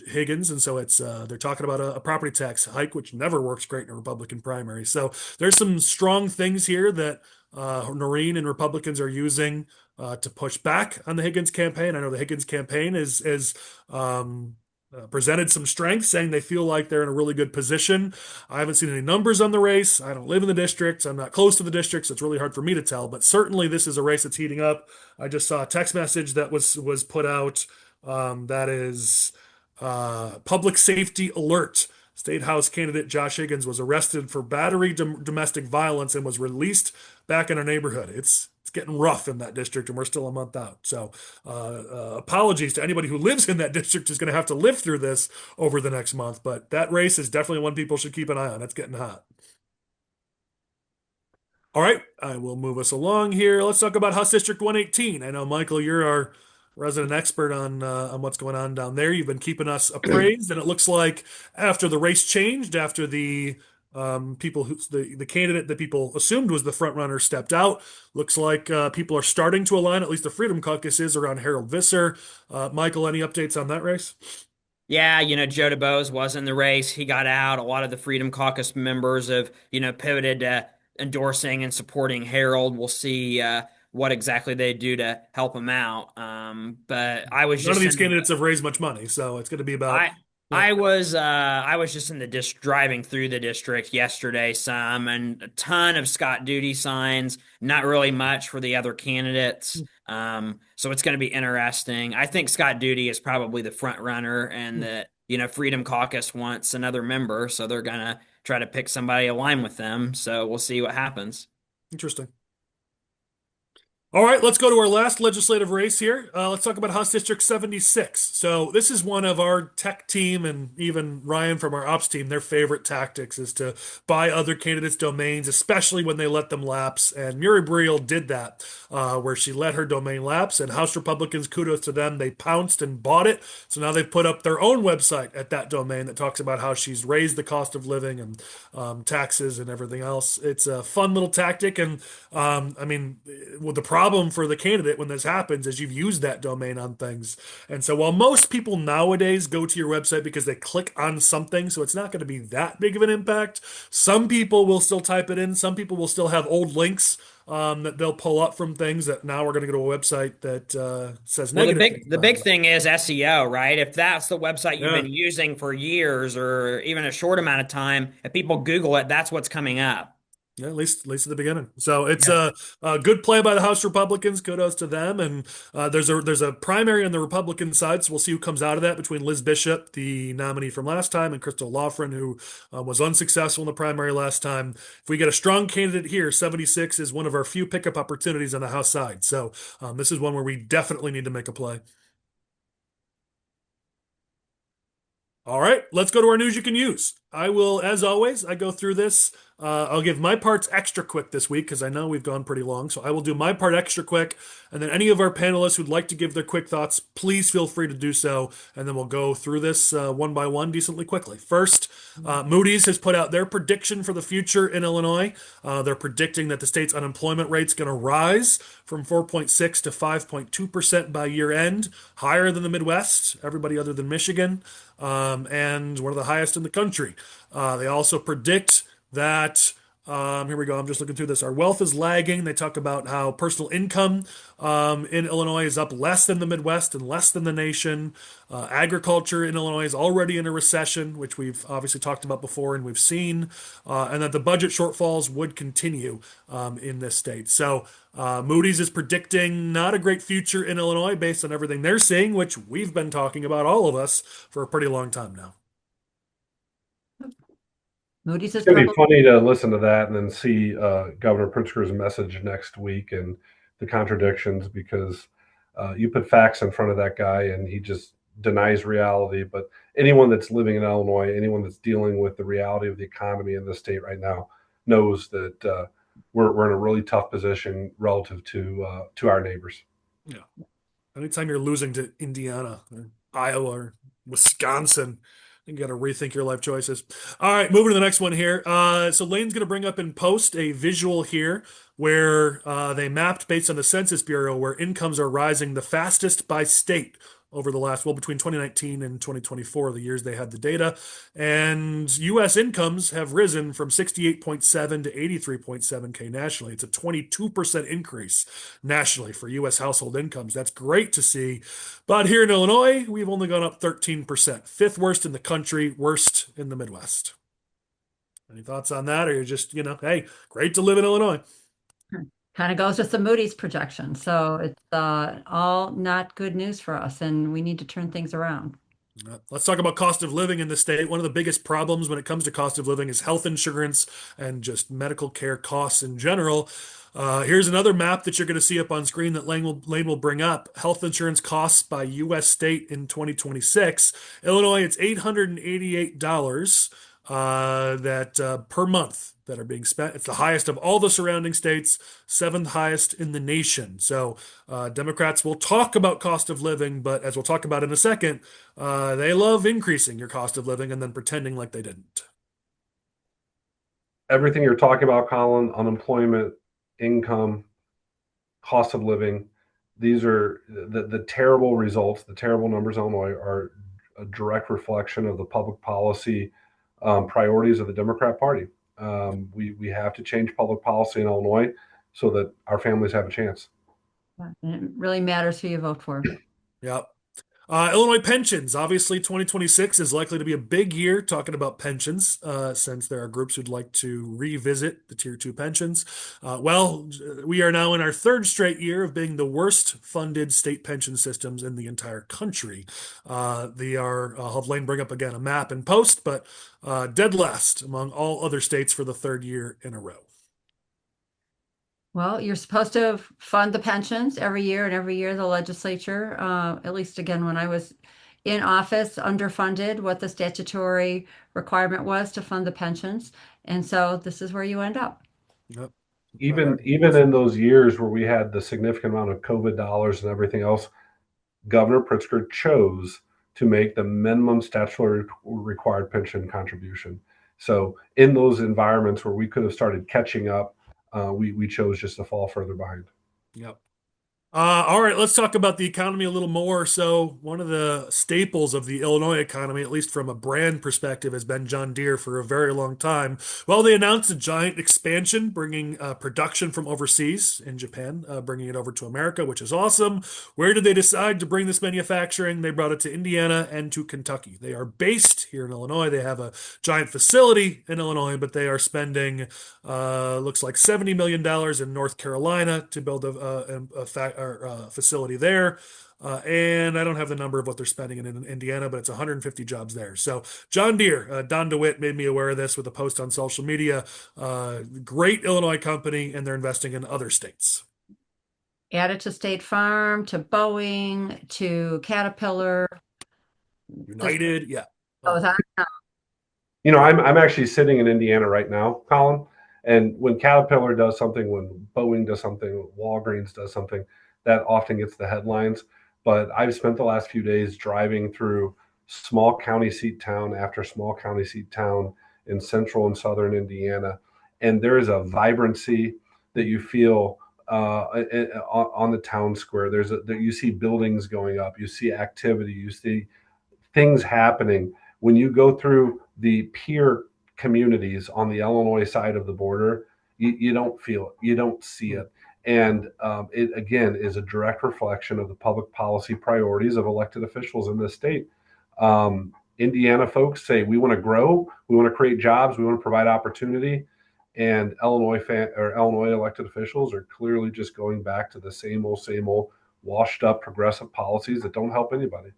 Higgins. And so they're talking about a property tax hike, which never works great in a Republican primary. So there's some strong things here that Noreen and Republicans are using to push back on the Higgins campaign. I know the Higgins campaign is presented some strength, saying they feel like they're in a really good position. I haven't seen any numbers on the race. I don't live in the district. I'm not close to the district, so it's really hard for me to tell. But certainly this is a race that's heating up. I just saw a text message that was put out that is public safety alert. State House candidate Josh Higgins was arrested for battery domestic violence and was released back in our neighborhood. It's getting rough in that district, and we're still a month out. So apologies to anybody who lives in that district who's going to have to live through this over the next month. But that race is definitely one people should keep an eye on. It's getting hot. All right, I will move us along here. Let's talk about House District 118. I know, Michael, you're our resident expert on what's going on down there. You've been keeping us appraised, and it looks like after the race changed, after the People who the candidate that people assumed was the front runner stepped out. Looks like people are starting to align. At least the Freedom Caucus is around Harold Visser. Michael, any updates on that race? Yeah, Joe DuBose was in the race. He got out. A lot of the Freedom Caucus members have, pivoted to endorsing and supporting Harold. We'll see what exactly they do to help him out. But I was None of just these in candidates have raised much money, so it's going to be about. I Yeah. I was just in the driving through the district yesterday some and a ton of Scott Duty signs, not really much for the other candidates. So it's going to be interesting. I think Scott Duty is probably the front runner and that, Freedom Caucus wants another member, so they're going to try to pick somebody aligned with them. So we'll see what happens. Interesting. All right, let's go to our last legislative race here. Let's talk about House District 76. So this is one of our tech team and even Ryan from our ops team, their favorite tactics is to buy other candidates' domains, especially when they let them lapse. And Murri Briel did that, where she let her domain lapse. And House Republicans, kudos to them, they pounced and bought it. So now they've put up their own website at that domain that talks about how she's raised the cost of living and taxes and everything else. It's a fun little tactic. And well, the problem for the candidate when this happens is you've used that domain on things. And so while most people nowadays go to your website because they click on something, so it's not going to be that big of an impact, some people will still type it in. Some people will still have old links that they'll pull up from things that now we're going to go to a website that says Well, negative things the about big it. thing is SEO, right? If that's the website you've Yeah. been using for years or even a short amount of time, if people Google it, that's what's coming up. Yeah, at least at the beginning. So it's Yeah. a good play by the House Republicans. Kudos to them. And there's a primary on the Republican side, so we'll see who comes out of that between Liz Bishop, the nominee from last time, and Crystal Lofgren, who was unsuccessful in the primary last time. If we get a strong candidate here, 76 is one of our few pickup opportunities on the House side. So this is one where we definitely need to make a play. All right, let's go to our news you can use. I will, as always, I go through this. I'll give my parts extra quick this week because I know we've gone pretty long. So I will do my part extra quick. And then any of our panelists who'd like to give their quick thoughts, please feel free to do so. And then we'll go through this one by one decently quickly. First, Moody's has put out their prediction for the future in Illinois. They're predicting that the state's unemployment rate's going to rise from 4.6 to 5.2% by year end, higher than the Midwest, everybody other than Michigan, and one of the highest in the country. They also predict that, here we go, I'm just looking through this. Our wealth is lagging. They talk about how personal income in Illinois is up less than the Midwest and less than the nation. Agriculture in Illinois is already in a recession, which we've obviously talked about before and we've seen, and that the budget shortfalls would continue in this state. So Moody's is predicting not a great future in Illinois based on everything they're seeing, which we've been talking about, all of us, for a pretty long time now. Moody's is It's going to be probably funny to listen to that and then see Governor Pritzker's message next week and the contradictions because you put facts in front of that guy and he just denies reality. But anyone that's living in Illinois, anyone that's dealing with the reality of the economy in the state right now knows that we're in a really tough position relative to our neighbors. Yeah. Anytime you're losing to Indiana or Iowa or Wisconsin, you got to rethink your life choices. All right, moving to the next one here. So Lane's going to bring up in post a visual here where they mapped based on the Census Bureau where incomes are rising the fastest by state over the last, well, between 2019 and 2024, the years they had the data. And U.S. incomes have risen from 68.7 to 83.7K nationally. It's a 22% increase nationally for U.S. household incomes. That's great to see. But here in Illinois, we've only gone up 13%. Fifth worst in the country, worst in the Midwest. Any thoughts on that? Or you're just, hey, great to live in Illinois. kind of goes with the Moody's projection. So it's all not good news for us, and we need to turn things around. Let's talk about cost of living in the state. One of the biggest problems when it comes to cost of living is health insurance and just medical care costs in general. Here's another map that you're going to see up on screen that Lane will bring up. Health insurance costs by U.S. state in 2026. Illinois, it's $888 per month that are being spent. It's the highest of all the surrounding states, seventh highest in the nation. So Democrats will talk about cost of living, but as we'll talk about in a second, they love increasing your cost of living and then pretending like they didn't. everything you're talking about, Colin, unemployment, income, cost of living, these are the terrible results, the terrible numbers in Illinois are a direct reflection of the public policy priorities of the Democrat Party. We have to change public policy in Illinois so that our families have a chance. And it really matters who you vote for. Yep. Illinois pensions. Obviously, 2026 is likely to be a big year talking about pensions, since there are groups who'd like to revisit the Tier 2 pensions. Well, we are now in our third straight year of being the worst funded state pension systems in the entire country. They are, I'll have Lane bring up again a map and post, but dead last among all other states for the third year in a row. Well, you're supposed to fund the pensions every year, and every year the legislature, at least again when I was in office, underfunded what the statutory requirement was to fund the pensions. And so this is where you end up. Yep. Even in those years where we had the significant amount of COVID dollars and everything else, Governor Pritzker chose to make the minimum statutory required pension contribution. So in those environments where we could have started catching up, we chose just to fall further behind. Yep. All right, let's talk about the economy a little more. So, one of the staples of the Illinois economy, at least from a brand perspective, has been John Deere for a very long time. Well, they announced a giant expansion, bringing production from overseas in Japan, bringing it over to America, which is awesome. Where did they decide to bring this manufacturing? They brought it to Indiana and to Kentucky. They are based here in Illinois. They have a giant facility in Illinois, but they are spending, looks like $70 million in North Carolina to build facility there. And I don't have the number of what they're spending in Indiana, but it's 150 jobs there. So John Deere, Don DeWitt made me aware of this with a post on social media. Great Illinois company, and they're investing in other states. Added to State Farm, to Boeing, to Caterpillar. United, yeah. Goes on. I'm actually sitting in Indiana right now, Colin. And when Caterpillar does something, when Boeing does something, Walgreens does something, that often gets the headlines. But I've spent the last few days driving through small county seat town after small county seat town in central and southern Indiana. And there is a vibrancy that you feel on the town square. You see buildings going up, you see activity, you see things happening. When you go through the peer communities on the Illinois side of the border, you don't feel it, you don't see it. And it, again, is a direct reflection of the public policy priorities of elected officials in this state. Indiana folks say, we want to grow, we want to create jobs, we want to provide opportunity. And Illinois elected officials are clearly just going back to the same old washed up progressive policies that don't help anybody.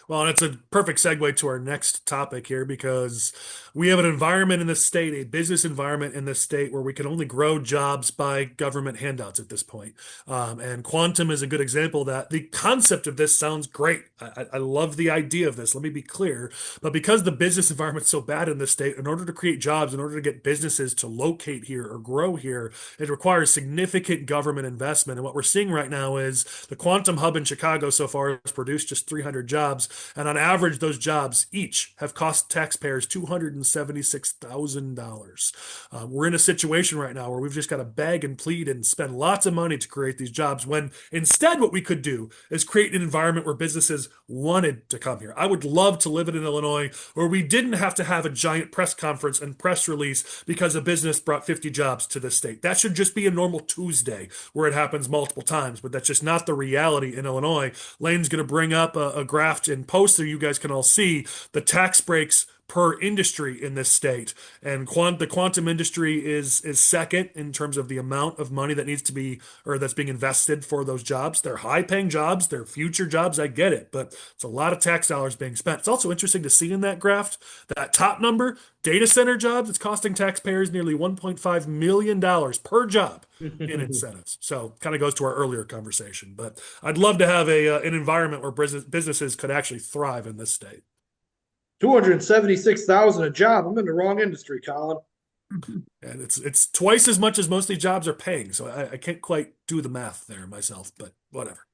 Well, and it's a perfect segue to our next topic here, because we have an environment in this state, a business environment in this state, where we can only grow jobs by government handouts at this point. And quantum is a good example of that. The concept of this sounds great. I love the idea of this. Let me be clear. But because the business environment's so bad in this state, in order to create jobs, in order to get businesses to locate here or grow here, it requires significant government investment. And what we're seeing right now is the quantum hub in Chicago so far has produced just 300 jobs. And on average, those jobs each have cost taxpayers $276,000. We're in a situation right now where we've just got to beg and plead and spend lots of money to create these jobs, when instead what we could do is create an environment where businesses wanted to come here. I would love to live in Illinois where we didn't have to have a giant press conference and press release because a business brought 50 jobs to this state. That should just be a normal Tuesday where it happens multiple times, but that's just not the reality in Illinois. Lane's going to bring up a graph in post so you guys can all see the tax breaks per industry in this state. And the quantum industry is second in terms of the amount of money that needs to be, or that's being invested for those jobs. They're high paying jobs, they're future jobs, I get it, but it's a lot of tax dollars being spent. It's also interesting to see in that graph, that top number, data center jobs, it's costing taxpayers nearly $1.5 million per job in incentives. So kind of goes to our earlier conversation, but I'd love to have an environment where businesses could actually thrive in this state. 276,000 a job. I'm in the wrong industry, Colin. And it's twice as much as most of these jobs are paying. So I can't quite do the math there myself, but whatever.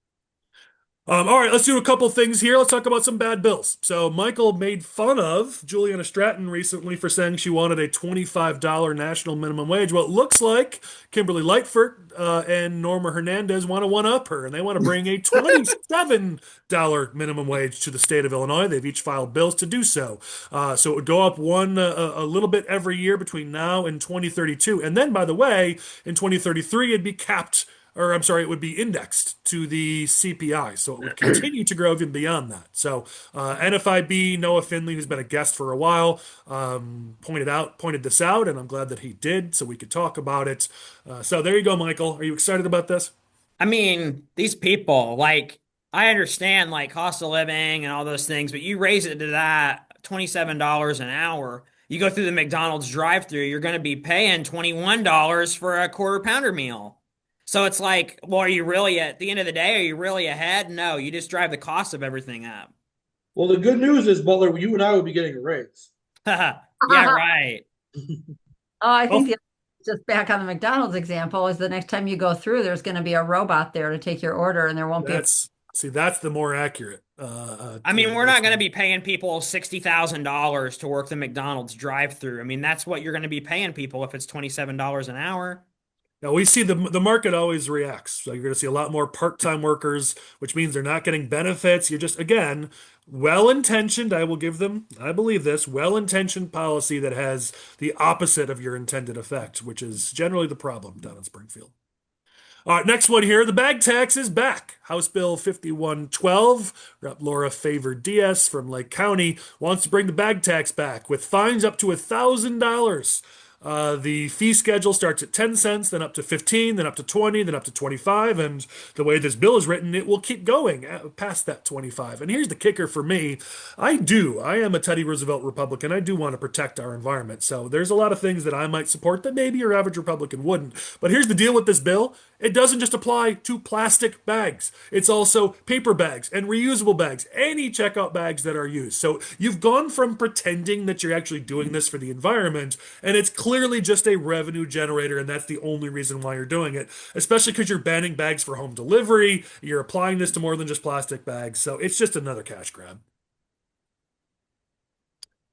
All right, let's do a couple things here. Let's talk about some bad bills. So, Michael made fun of Juliana Stratton recently for saying she wanted a $25 national minimum wage. Well, it looks like Kimberly Lightfoot and Norma Hernandez want to one-up her, and they want to bring a $27 minimum wage to the state of Illinois. They've each filed bills to do so. So it would go up a little bit every year between now and 2032. And then, by the way, in 2033, it'd be capped, or I'm sorry, it would be indexed to the CPI. So it would continue to grow even beyond that. So NFIB, Noah Finley, who's been a guest for a while, pointed this out, and I'm glad that he did so we could talk about it. So there you go, Michael. Are you excited about this? I mean, these people, like, I understand like cost of living and all those things, but you raise it to that $27 an hour. You go through the McDonald's drive-through, you're going to be paying $21 for a quarter pounder meal. So it's like, well, are you really at the end of the day, are you really ahead? No, you just drive the cost of everything up. Well, the good news is, Butler, you and I would be getting a raise. Yeah, right. Oh, I think Oh, just back on the McDonald's example is the next time you go through, there's going to be a robot there to take your order, and there won't be. that's the more accurate. I mean, we're not going to be paying people $60,000 to work the McDonald's drive-through. I mean, that's what you're going to be paying people if it's $27 an hour. Now we see the market always reacts. So you're going to see a lot more part-time workers, which means they're not getting benefits. You're just, again, well-intentioned. I will give them, I believe this, well-intentioned policy that has the opposite of your intended effect, which is generally the problem down in Springfield. All right, next one here. The bag tax is back. House Bill 5112. Rep. Laura Favor Diaz from Lake County wants to bring the bag tax back with fines up to $1,000. The fee schedule starts at 10 cents, then up to 15, then up to 20, then up to 25. And the way this bill is written, it will keep going past that 25. And here's the kicker for me. I am a Teddy Roosevelt Republican. I do want to protect our environment. So there's a lot of things that I might support that maybe your average Republican wouldn't. But here's the deal with this bill. It doesn't just apply to plastic bags. It's also paper bags and reusable bags, any checkout bags that are used. So you've gone from pretending that you're actually doing this for the environment, and it's clearly just a revenue generator, and that's the only reason why you're doing it, especially because you're banning bags for home delivery. You're applying this to more than just plastic bags. So it's just another cash grab.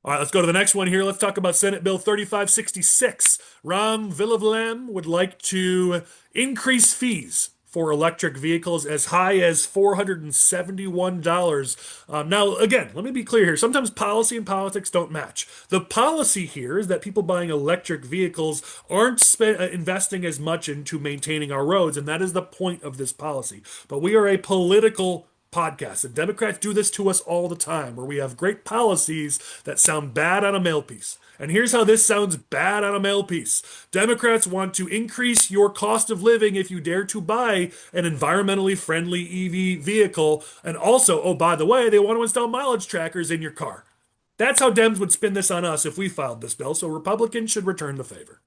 All right, let's go to the next one here. Let's talk about Senate Bill 3566. Ram Villavelam would like to increase fees for electric vehicles as high as $471. Now, again, let me be clear here. Sometimes policy and politics don't match. The policy here is that people buying electric vehicles aren't investing as much into maintaining our roads, and that is the point of this policy. But we are a political podcast. And Democrats do this to us all the time, where we have great policies that sound bad on a mail piece. And here's how this sounds bad on a mail piece. Democrats want to increase your cost of living if you dare to buy an environmentally friendly EV vehicle. And also, oh, by the way, they want to install mileage trackers in your car. That's how Dems would spin this on us if we filed this bill. So Republicans should return the favor.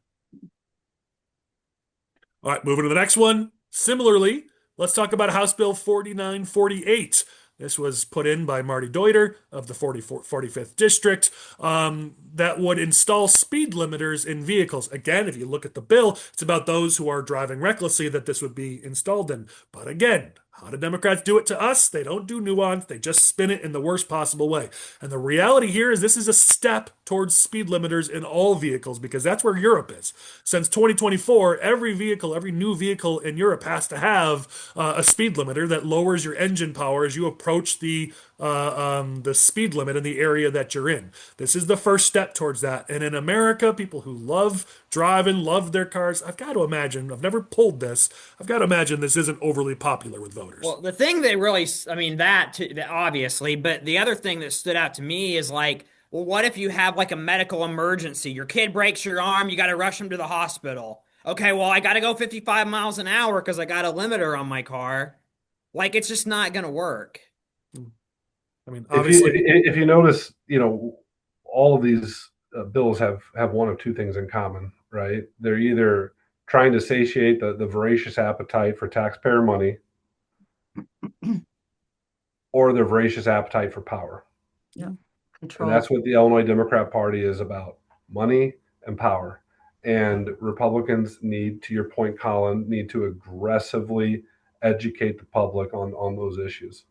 All right, moving to the next one. Similarly, let's talk about House Bill 4948. This was put in by Marty Deuter of the 45th District that would install speed limiters in vehicles. Again, if you look at the bill, it's about those who are driving recklessly that this would be installed in. But again, how do Democrats do it to us? They don't do nuance. They just spin it in the worst possible way. And the reality here is this is a step towards speed limiters in all vehicles because that's where Europe is. Since 2024, every new vehicle in Europe has to have a speed limiter that lowers your engine power as you approach the speed limit in the area that you're in. This is the first step towards that. And in America, people who love driving, love their cars, I've got to imagine, I've never pulled this, I've got to imagine this isn't overly popular with voters. Well, the thing that really, I mean, that obviously, but the other thing that stood out to me is like, well, what if you have like a medical emergency? Your kid breaks your arm, you got to rush him to the hospital. Okay, well, I got to go 55 miles an hour because I got a limiter on my car. Like, it's just not going to work. I mean, obviously, if you notice, all of these bills have one of two things in common, right? They're either trying to satiate the voracious appetite for taxpayer money or their voracious appetite for power. Yeah. Control. And that's what the Illinois Democrat Party is about: money and power. And Republicans need, to your point, Collin, need to aggressively educate the public on those issues.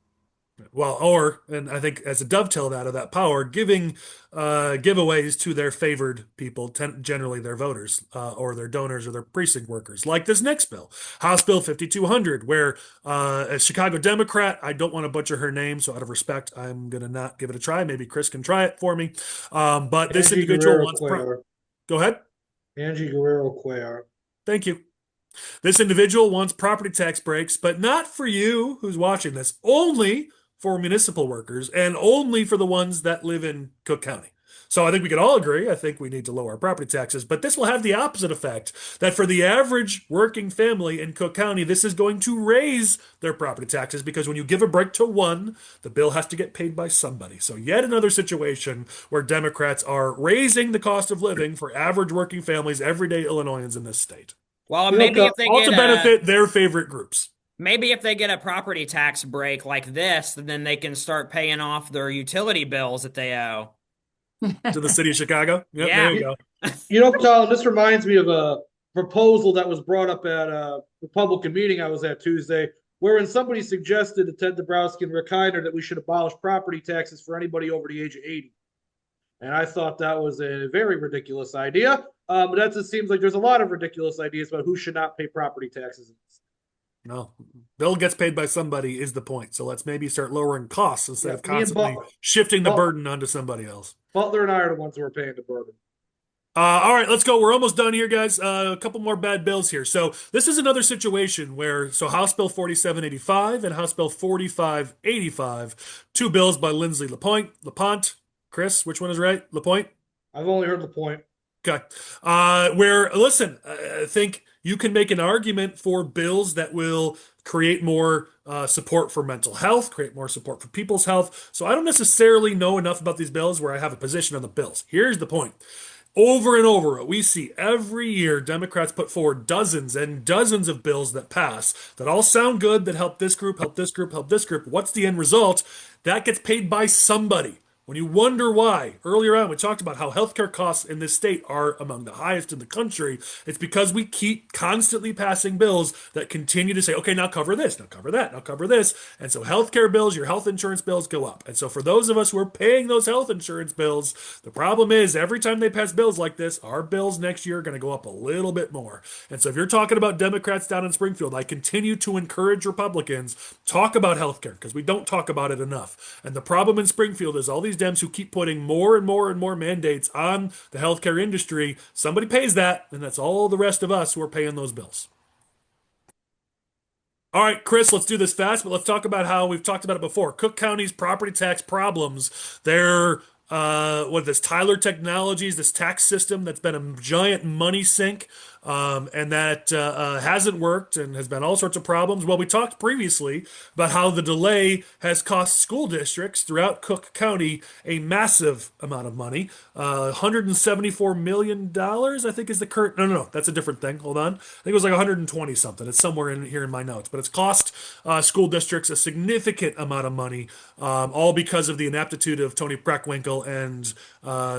Well, or, and I think as a dovetail out of that power, giving giveaways to their favored people, generally their voters or their donors or their precinct workers, like this next bill, House Bill 5200, where a Chicago Democrat, I don't want to butcher her name, so out of respect, I'm going to not give it a try. Maybe Chris can try it for me. But this Angie individual Guerrero wants. Cuellar. Go ahead. Angie Guerrero Cuellar. Thank you. This individual wants property tax breaks, but not for you who's watching this, only for municipal workers and only for the ones that live in Cook County. So I think we can all agree, I think we need to lower our property taxes, but this will have the opposite effect that for the average working family in Cook County, this is going to raise their property taxes because when you give a break to one, the bill has to get paid by somebody. So yet another situation where Democrats are raising the cost of living for average working families, everyday Illinoisans in this state. Well, maybe if they all get to benefit their favorite groups. Maybe if they get a property tax break like this, then they can start paying off their utility bills that they owe. To the city of Chicago? Yep, Yeah. there you go. Colin, this reminds me of a proposal that was brought up at a Republican meeting I was at Tuesday, wherein somebody suggested to Ted Dabrowski and Rick Heidner that we should abolish property taxes for anybody over the age of 80. And I thought that was a very ridiculous idea. But that just seems like there's a lot of ridiculous ideas about who should not pay property taxes. No, bill gets paid by somebody is the point. So let's maybe start lowering costs instead of constantly shifting the burden onto somebody else. Butler and I are the ones who are paying the burden. All right, let's go. We're almost done here, guys. A couple more bad bills here. So this is another situation where, so House Bill 4785 and House Bill 4585, two bills by Lindsley LaPont. Chris, which one is right? LaPointe? I've only heard LaPointe. Okay. Where, listen, I think you can make an argument for bills that will create more support for mental health, create more support for people's health. So I don't necessarily know enough about these bills where I have a position on the bills. Here's the point. Over and over, we see every year Democrats put forward dozens and dozens of bills that pass that all sound good, that help this group, help this group, help this group. What's the end result? That gets paid by somebody. When you wonder why, earlier on we talked about how healthcare costs in this state are among the highest in the country. It's because we keep constantly passing bills that continue to say, okay, now cover this, now cover that, now cover this. And so healthcare bills, your health insurance bills go up. And so for those of us who are paying those health insurance bills, the problem is every time they pass bills like this, our bills next year are going to go up a little bit more. And so if you're talking about Democrats down in Springfield, I continue to encourage Republicans, talk about healthcare because we don't talk about it enough. And the problem in Springfield is all these Dems who keep putting more and more and more mandates on the healthcare industry. Somebody pays that, and that's all the rest of us who are paying those bills. All right, Chris, let's do this fast, but let's talk about how we've talked about it before. Cook County's property tax problems, they're this Tyler Technologies, this tax system that's been a giant money sink, and that hasn't worked and has been all sorts of problems. Well, we talked previously about how the delay has cost school districts throughout Cook County a massive amount of money. $174 million, I think is the current. No, that's a different thing. Hold on. I think it was like 120 something. It's somewhere in here in my notes, but it's cost school districts a significant amount of money, all because of the ineptitude of Tony Preckwinkle and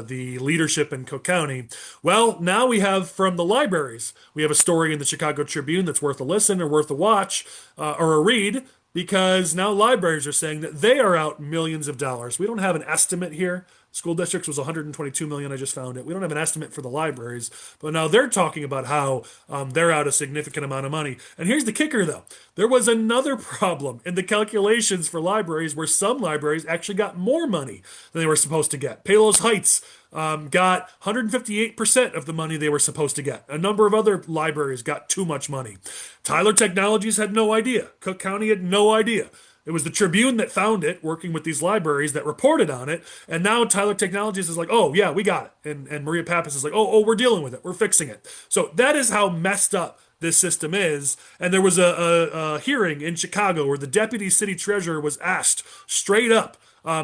the leadership in Cook County. Well, now we have from the libraries, we have a story in the Chicago Tribune that's worth a listen or worth a watch or a read, because now libraries are saying that they are out millions of dollars. We don't have an estimate here. School districts was 122 million. I just found it. We don't have an estimate for the libraries, but now they're talking about how they're out a significant amount of money. And here's the kicker, though. There was another problem in the calculations for libraries where some libraries actually got more money than they were supposed to get. Palos Heights got 158% of the money they were supposed to get. A number of other libraries got too much money. Tyler Technologies had no idea. Cook County had no idea. It was the Tribune that found it, working with these libraries that reported on it. And now Tyler Technologies is like, oh, yeah, we got it. And Maria Pappas is like, oh, we're dealing with it. We're fixing it. So that is how messed up this system is. And there was a hearing in Chicago where the deputy city treasurer was asked straight up,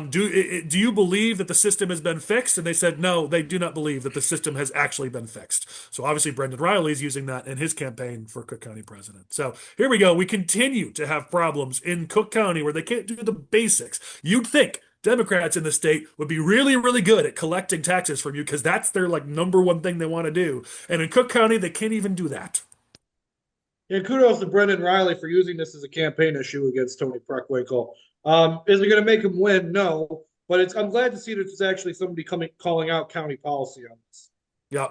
do you believe that the system has been fixed? And they said, no, they do not believe that the system has actually been fixed. So obviously Brendan Riley's using that in his campaign for Cook County president. So here we go. We continue to have problems in Cook County where they can't do the basics. You'd think Democrats in the state would be really, really good at collecting taxes from you because that's their number one thing they want to do. And in Cook County, they can't even do that. Yeah, kudos to Brendan Riley for using this as a campaign issue against Tony Preckwinkle. Is it going to make them win? No, but I'm glad to see that there's actually somebody calling out county policy on this. Yeah.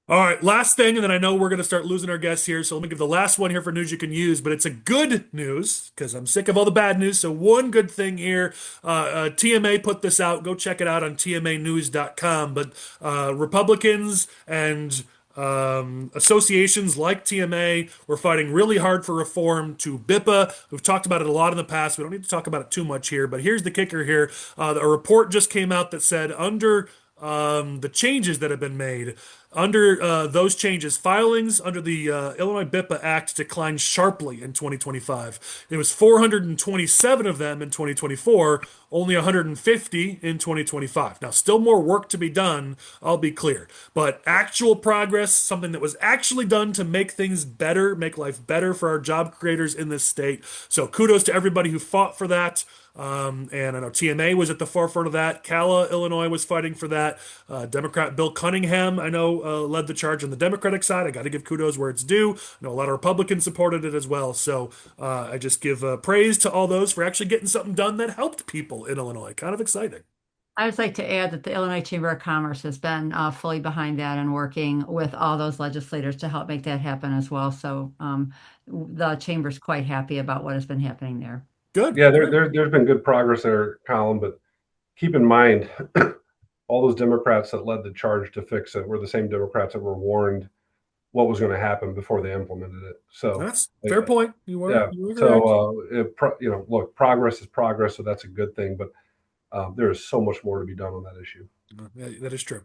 All right, last thing, and then I know we're going to start losing our guests here, so let me give the last one here for news you can use, but it's a good news because I'm sick of all the bad news. So one good thing here, TMA put this out. Go check it out on tmanews.com. But Republicans and associations like TMA were fighting really hard for reform to BIPA. We've talked about it a lot in the past. We don't need to talk about it too much here, but here's the kicker here. A report just came out that said under the changes that have been made, under those changes, filings under the Illinois BIPA Act declined sharply in 2025. It was 427 of them in 2024, only 150 in 2025. Now, still more work to be done, I'll be clear. But actual progress, something that was actually done to make things better, make life better for our job creators in this state. So kudos to everybody who fought for that. And I know TMA was at the forefront of that. CALA, Illinois was fighting for that. Democrat Bill Cunningham, I know, led the charge on the Democratic side. I got to give kudos where it's due. I know a lot of Republicans supported it as well. So I just give praise to all those for actually getting something done that helped people in Illinois. Kind of exciting. I would like to add that the Illinois Chamber of Commerce has been fully behind that and working with all those legislators to help make that happen as well. So the chamber's quite happy about what has been happening there. Good. Yeah, there's been good progress there, Collin, but keep in mind all those Democrats that led the charge to fix it were the same Democrats that were warned what was going to happen before they implemented it. So that's fair point. You were correct. So look, progress is progress, so that's a good thing. But there is so much more to be done on that issue. That is true.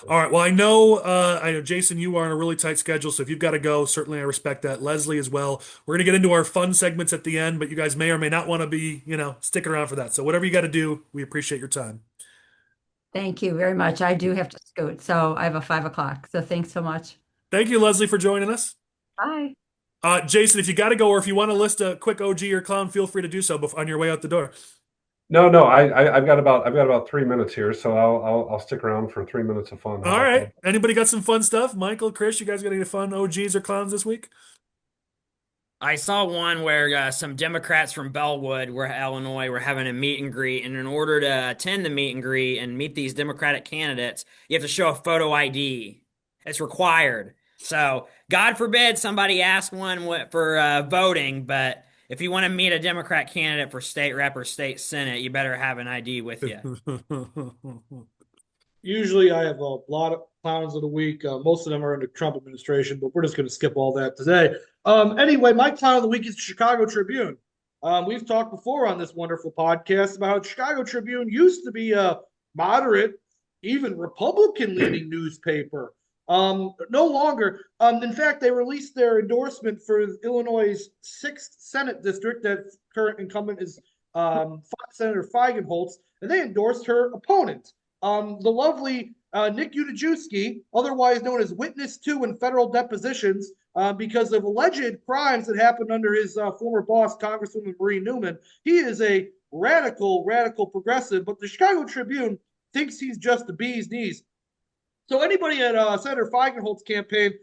All right. Well, I know, Jason, you are on a really tight schedule, so if you've got to go, certainly I respect that. Leslie as well. We're going to get into our fun segments at the end, but you guys may or may not want to be, sticking around for that. So whatever you got to do, we appreciate your time. Thank you very much. I do have to scoot, so I have a 5 o'clock. So thanks so much. Thank you, Leslie, for joining us. Bye. Jason, if you got to go, or if you want to list a quick OG or clown, feel free to do so on your way out the door. No, I've got about 3 minutes here, so I'll stick around for 3 minutes of fun. All right. Anybody got some fun stuff? Michael, Chris, you guys got any fun OGs or clowns this week? I saw one where some Democrats from Bellwood, Illinois, were having a meet and greet, and in order to attend the meet and greet and meet these Democratic candidates, you have to show a photo ID. It's required. So, God forbid somebody ask one for voting, but if you want to meet a Democrat candidate for state rep or state senate, you better have an ID with you. Usually I have a lot of clowns of the week. Most of them are in the Trump administration, but we're just going to skip all that today. Anyway, my clown of the week is the Chicago Tribune. We've talked before on this wonderful podcast about how the Chicago Tribune used to be a moderate, even Republican-leaning newspaper. No longer. In fact, they released their endorsement for Illinois' 6th Senate district. That current incumbent is Senator Feigenholtz, and they endorsed her opponent, the lovely Nick Utajewski, otherwise known as Witness 2 in federal depositions, because of alleged crimes that happened under his former boss, Congresswoman Murri Newman. He is a radical progressive, but the Chicago Tribune thinks he's just the bee's knees. So anybody at Senator Feigenholtz's campaign,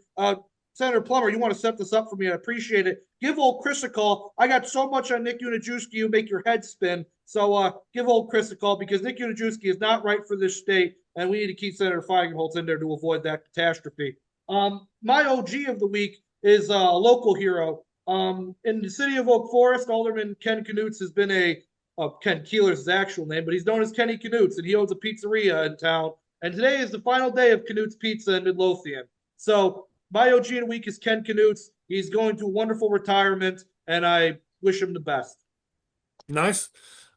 Senator Plummer, you want to set this up for me? I appreciate it. Give old Chris a call. I got so much on Nick Utajewski, you make your head spin. So give old Chris a call because Nick Utajewski is not right for this state, and we need to keep Senator Feigenholtz in there to avoid that catastrophe. My OG of the week is a local hero. In the city of Oak Forest, Alderman Ken Knutz has been Ken Keeler's his actual name, but he's known as Kenny Knutz, and he owns a pizzeria in town. And today is the final day of Knutz Pizza in Midlothian. So my OG of the week is Ken Knutz. He's going to a wonderful retirement, and I wish him the best. Nice.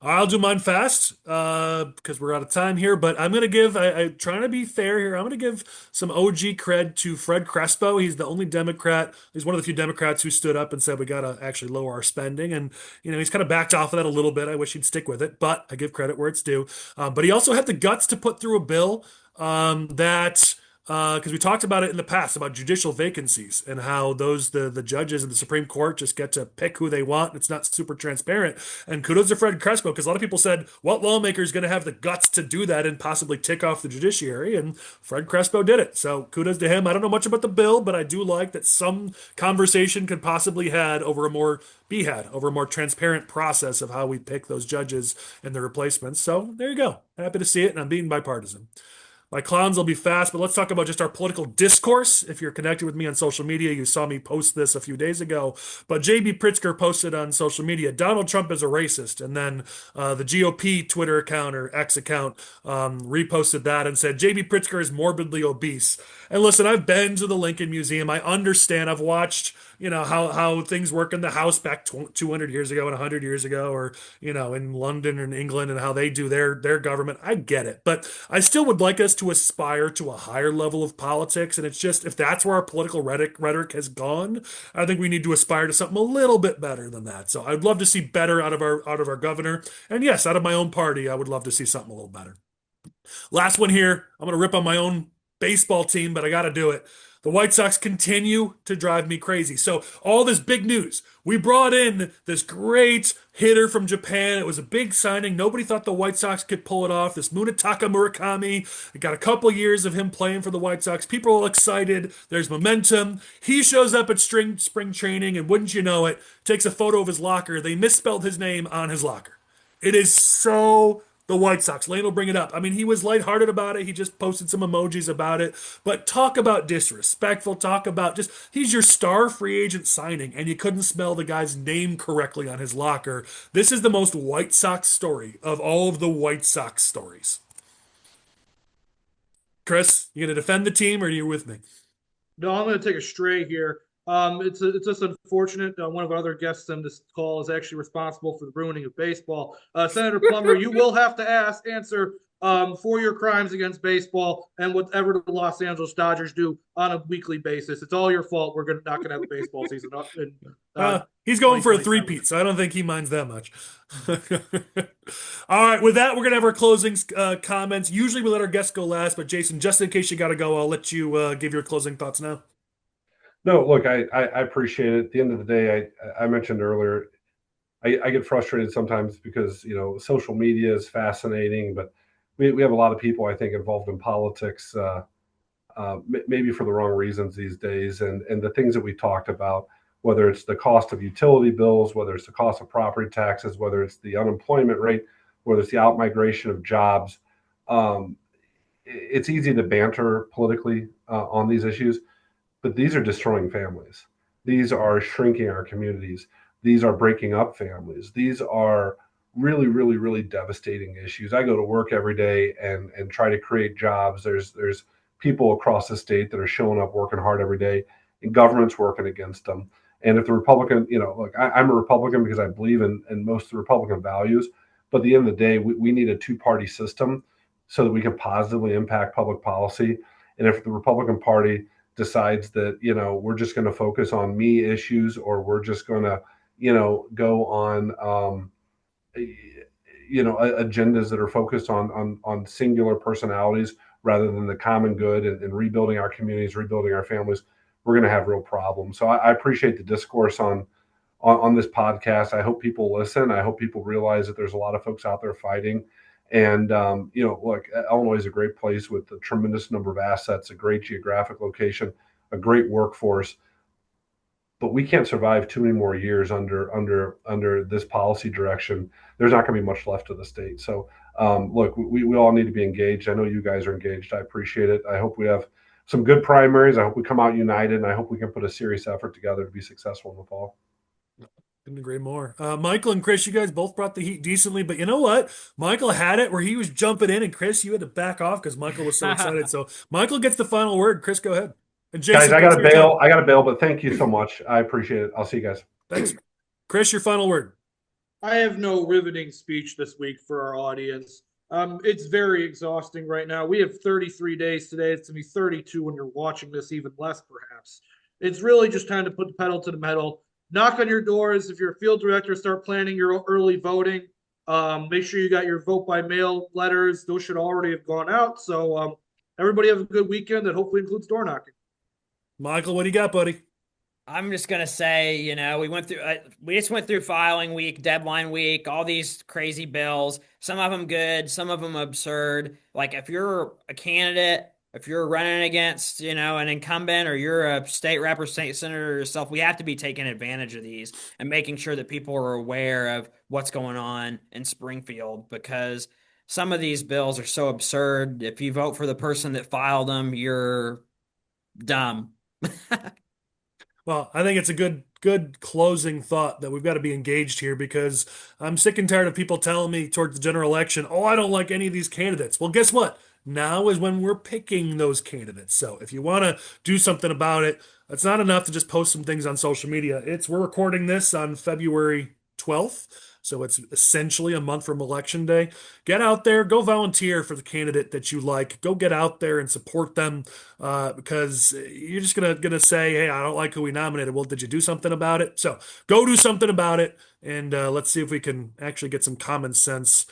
I'll do mine fast because we're out of time here, but I'm going to give, I'm trying to be fair here. I'm going to give some OG cred to Fred Crespo. He's the only Democrat. He's one of the few Democrats who stood up and said, we got to actually lower our spending. And, he's kind of backed off of that a little bit. I wish he'd stick with it, but I give credit where it's due. But he also had the guts to put through a bill that because we talked about it in the past about judicial vacancies and how the judges in the Supreme Court just get to pick who they want. It's not super transparent. And kudos to Fred Crespo, because a lot of people said, what lawmaker is going to have the guts to do that and possibly tick off the judiciary? And Fred Crespo did it. So kudos to him. I don't know much about the bill, but I do like that some conversation could possibly be had over a more transparent process of how we pick those judges and their replacements. So there you go. Happy to see it, and I'm being bipartisan. My clowns will be fast, but let's talk about just our political discourse. If you're connected with me on social media, you saw me post this a few days ago. But JB Pritzker posted on social media, Donald Trump is a racist. And then the GOP Twitter account or X account reposted that and said, JB Pritzker is morbidly obese. And listen, I've been to the Lincoln Museum. I understand. I've watched, how things work in the House back 200 years ago and 100 years ago, or, in London and England and how they do their government. I get it. But I still would like us to aspire to a higher level of politics. And it's just, if that's where our political rhetoric has gone, I think we need to aspire to something a little bit better than that. So I'd love to see better out of our governor. And yes, out of my own party, I would love to see something a little better. Last one here. I'm going to rip on my own baseball team, but I got to do it. The White Sox continue to drive me crazy. So all this big news. We brought in this great hitter from Japan. It was a big signing. Nobody thought the White Sox could pull it off. This Munetaka Murakami. It got a couple years of him playing for the White Sox. People are excited. There's momentum. He shows up at spring training, and wouldn't you know it, takes a photo of his locker. They misspelled his name on his locker. It is so the White Sox. Lane will bring it up. I mean, he was lighthearted about it. He just posted some emojis about it. But talk about disrespectful. Talk about just, he's your star free agent signing, and you couldn't spell the guy's name correctly on his locker. This is the most White Sox story of all of the White Sox stories. Chris, you going to defend the team, or are you with me? No, I'm going to take a stray here. It's just unfortunate. One of our other guests on this call is actually responsible for the ruining of baseball. Senator Plummer, you will have to answer for your crimes against baseball and whatever the Los Angeles Dodgers do on a weekly basis. It's all your fault. We're not going to have a baseball season. He's going for a three-peat, so I don't think he minds that much. All right, with that, we're going to have our closing comments. Usually we let our guests go last, but Jason, just in case you got to go, I'll let you give your closing thoughts now. No, look, I appreciate it. At the end of the day, I mentioned earlier, I get frustrated sometimes because, social media is fascinating, but we have a lot of people, I think, involved in politics, maybe for the wrong reasons these days. And the things that we talked about, whether it's the cost of utility bills, whether it's the cost of property taxes, whether it's the unemployment rate, whether it's the out-migration of jobs, it's easy to banter politically on these issues. But these are destroying families. These are shrinking our communities. These are breaking up families. These are really, really, really devastating issues. I go to work every day and try to create jobs. There's people across the state that are showing up, working hard every day, and government's working against them. And if the Republican, look, I'm a Republican because I believe in most of the Republican values. But at the end of the day, we need a two-party system so that we can positively impact public policy. And if the Republican Party decides that, we're just going to focus on me issues, or we're just going to, go on, agendas that are focused on singular personalities rather than the common good and rebuilding our communities, rebuilding our families, we're going to have real problems. So I appreciate the discourse on this podcast. I hope people listen. I hope people realize that there's a lot of folks out there fighting. And, look, Illinois is a great place with a tremendous number of assets, a great geographic location, a great workforce. But we can't survive too many more years under this policy direction. There's not going to be much left of the state. So, look, we all need to be engaged. I know you guys are engaged. I appreciate it. I hope we have some good primaries. I hope we come out united, and I hope we can put a serious effort together to be successful in the fall. Couldn't agree more. Michael and Chris, you guys both brought the heat decently, but you know what? Michael had it where he was jumping in, and Chris, you had to back off because Michael was so excited. So Michael gets the final word. Chris, go ahead. And Jason, guys, I got to bail, but thank you so much. I appreciate it. I'll see you guys. Thanks. Chris, your final word. I have no riveting speech this week for our audience. It's very exhausting right now. We have 33 days today. It's going to be 32 when you're watching this, even less perhaps. It's really just time to put the pedal to the metal. Knock on your doors. If you're a field director, start planning your early voting. Make sure you got your vote by mail letters. Those should already have gone out. So everybody have a good weekend that hopefully includes door knocking. Michael, what do you got, buddy? I'm just gonna say, we just went through filing week, deadline week, all these crazy bills. Some of them good, some of them absurd. Like if you're a candidate, if you're running against, an incumbent, or you're a state rep or state senator yourself, we have to be taking advantage of these and making sure that people are aware of what's going on in Springfield, because some of these bills are so absurd. If you vote for the person that filed them, you're dumb. Well, I think it's a good closing thought that we've got to be engaged here, because I'm sick and tired of people telling me towards the general election, oh, I don't like any of these candidates. Well, guess what? Now is when we're picking those candidates. So if you want to do something about it, it's not enough to just post some things on social media. We're recording this on February 12th. So it's essentially a month from election day. Get out there, go volunteer for the candidate that you like. Go get out there and support them, because you're just gonna say, "Hey, I don't like who we nominated." Well, did you do something about it? So go do something about it, and let's see if we can actually get some common sense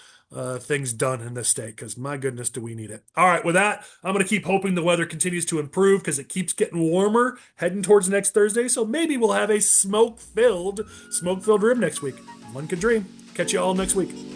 things done in this state. Because my goodness, do we need it? All right, with that, I'm gonna keep hoping the weather continues to improve, because it keeps getting warmer heading towards next Thursday. So maybe we'll have a smoke-filled rib next week. One could dream. Catch you all next week.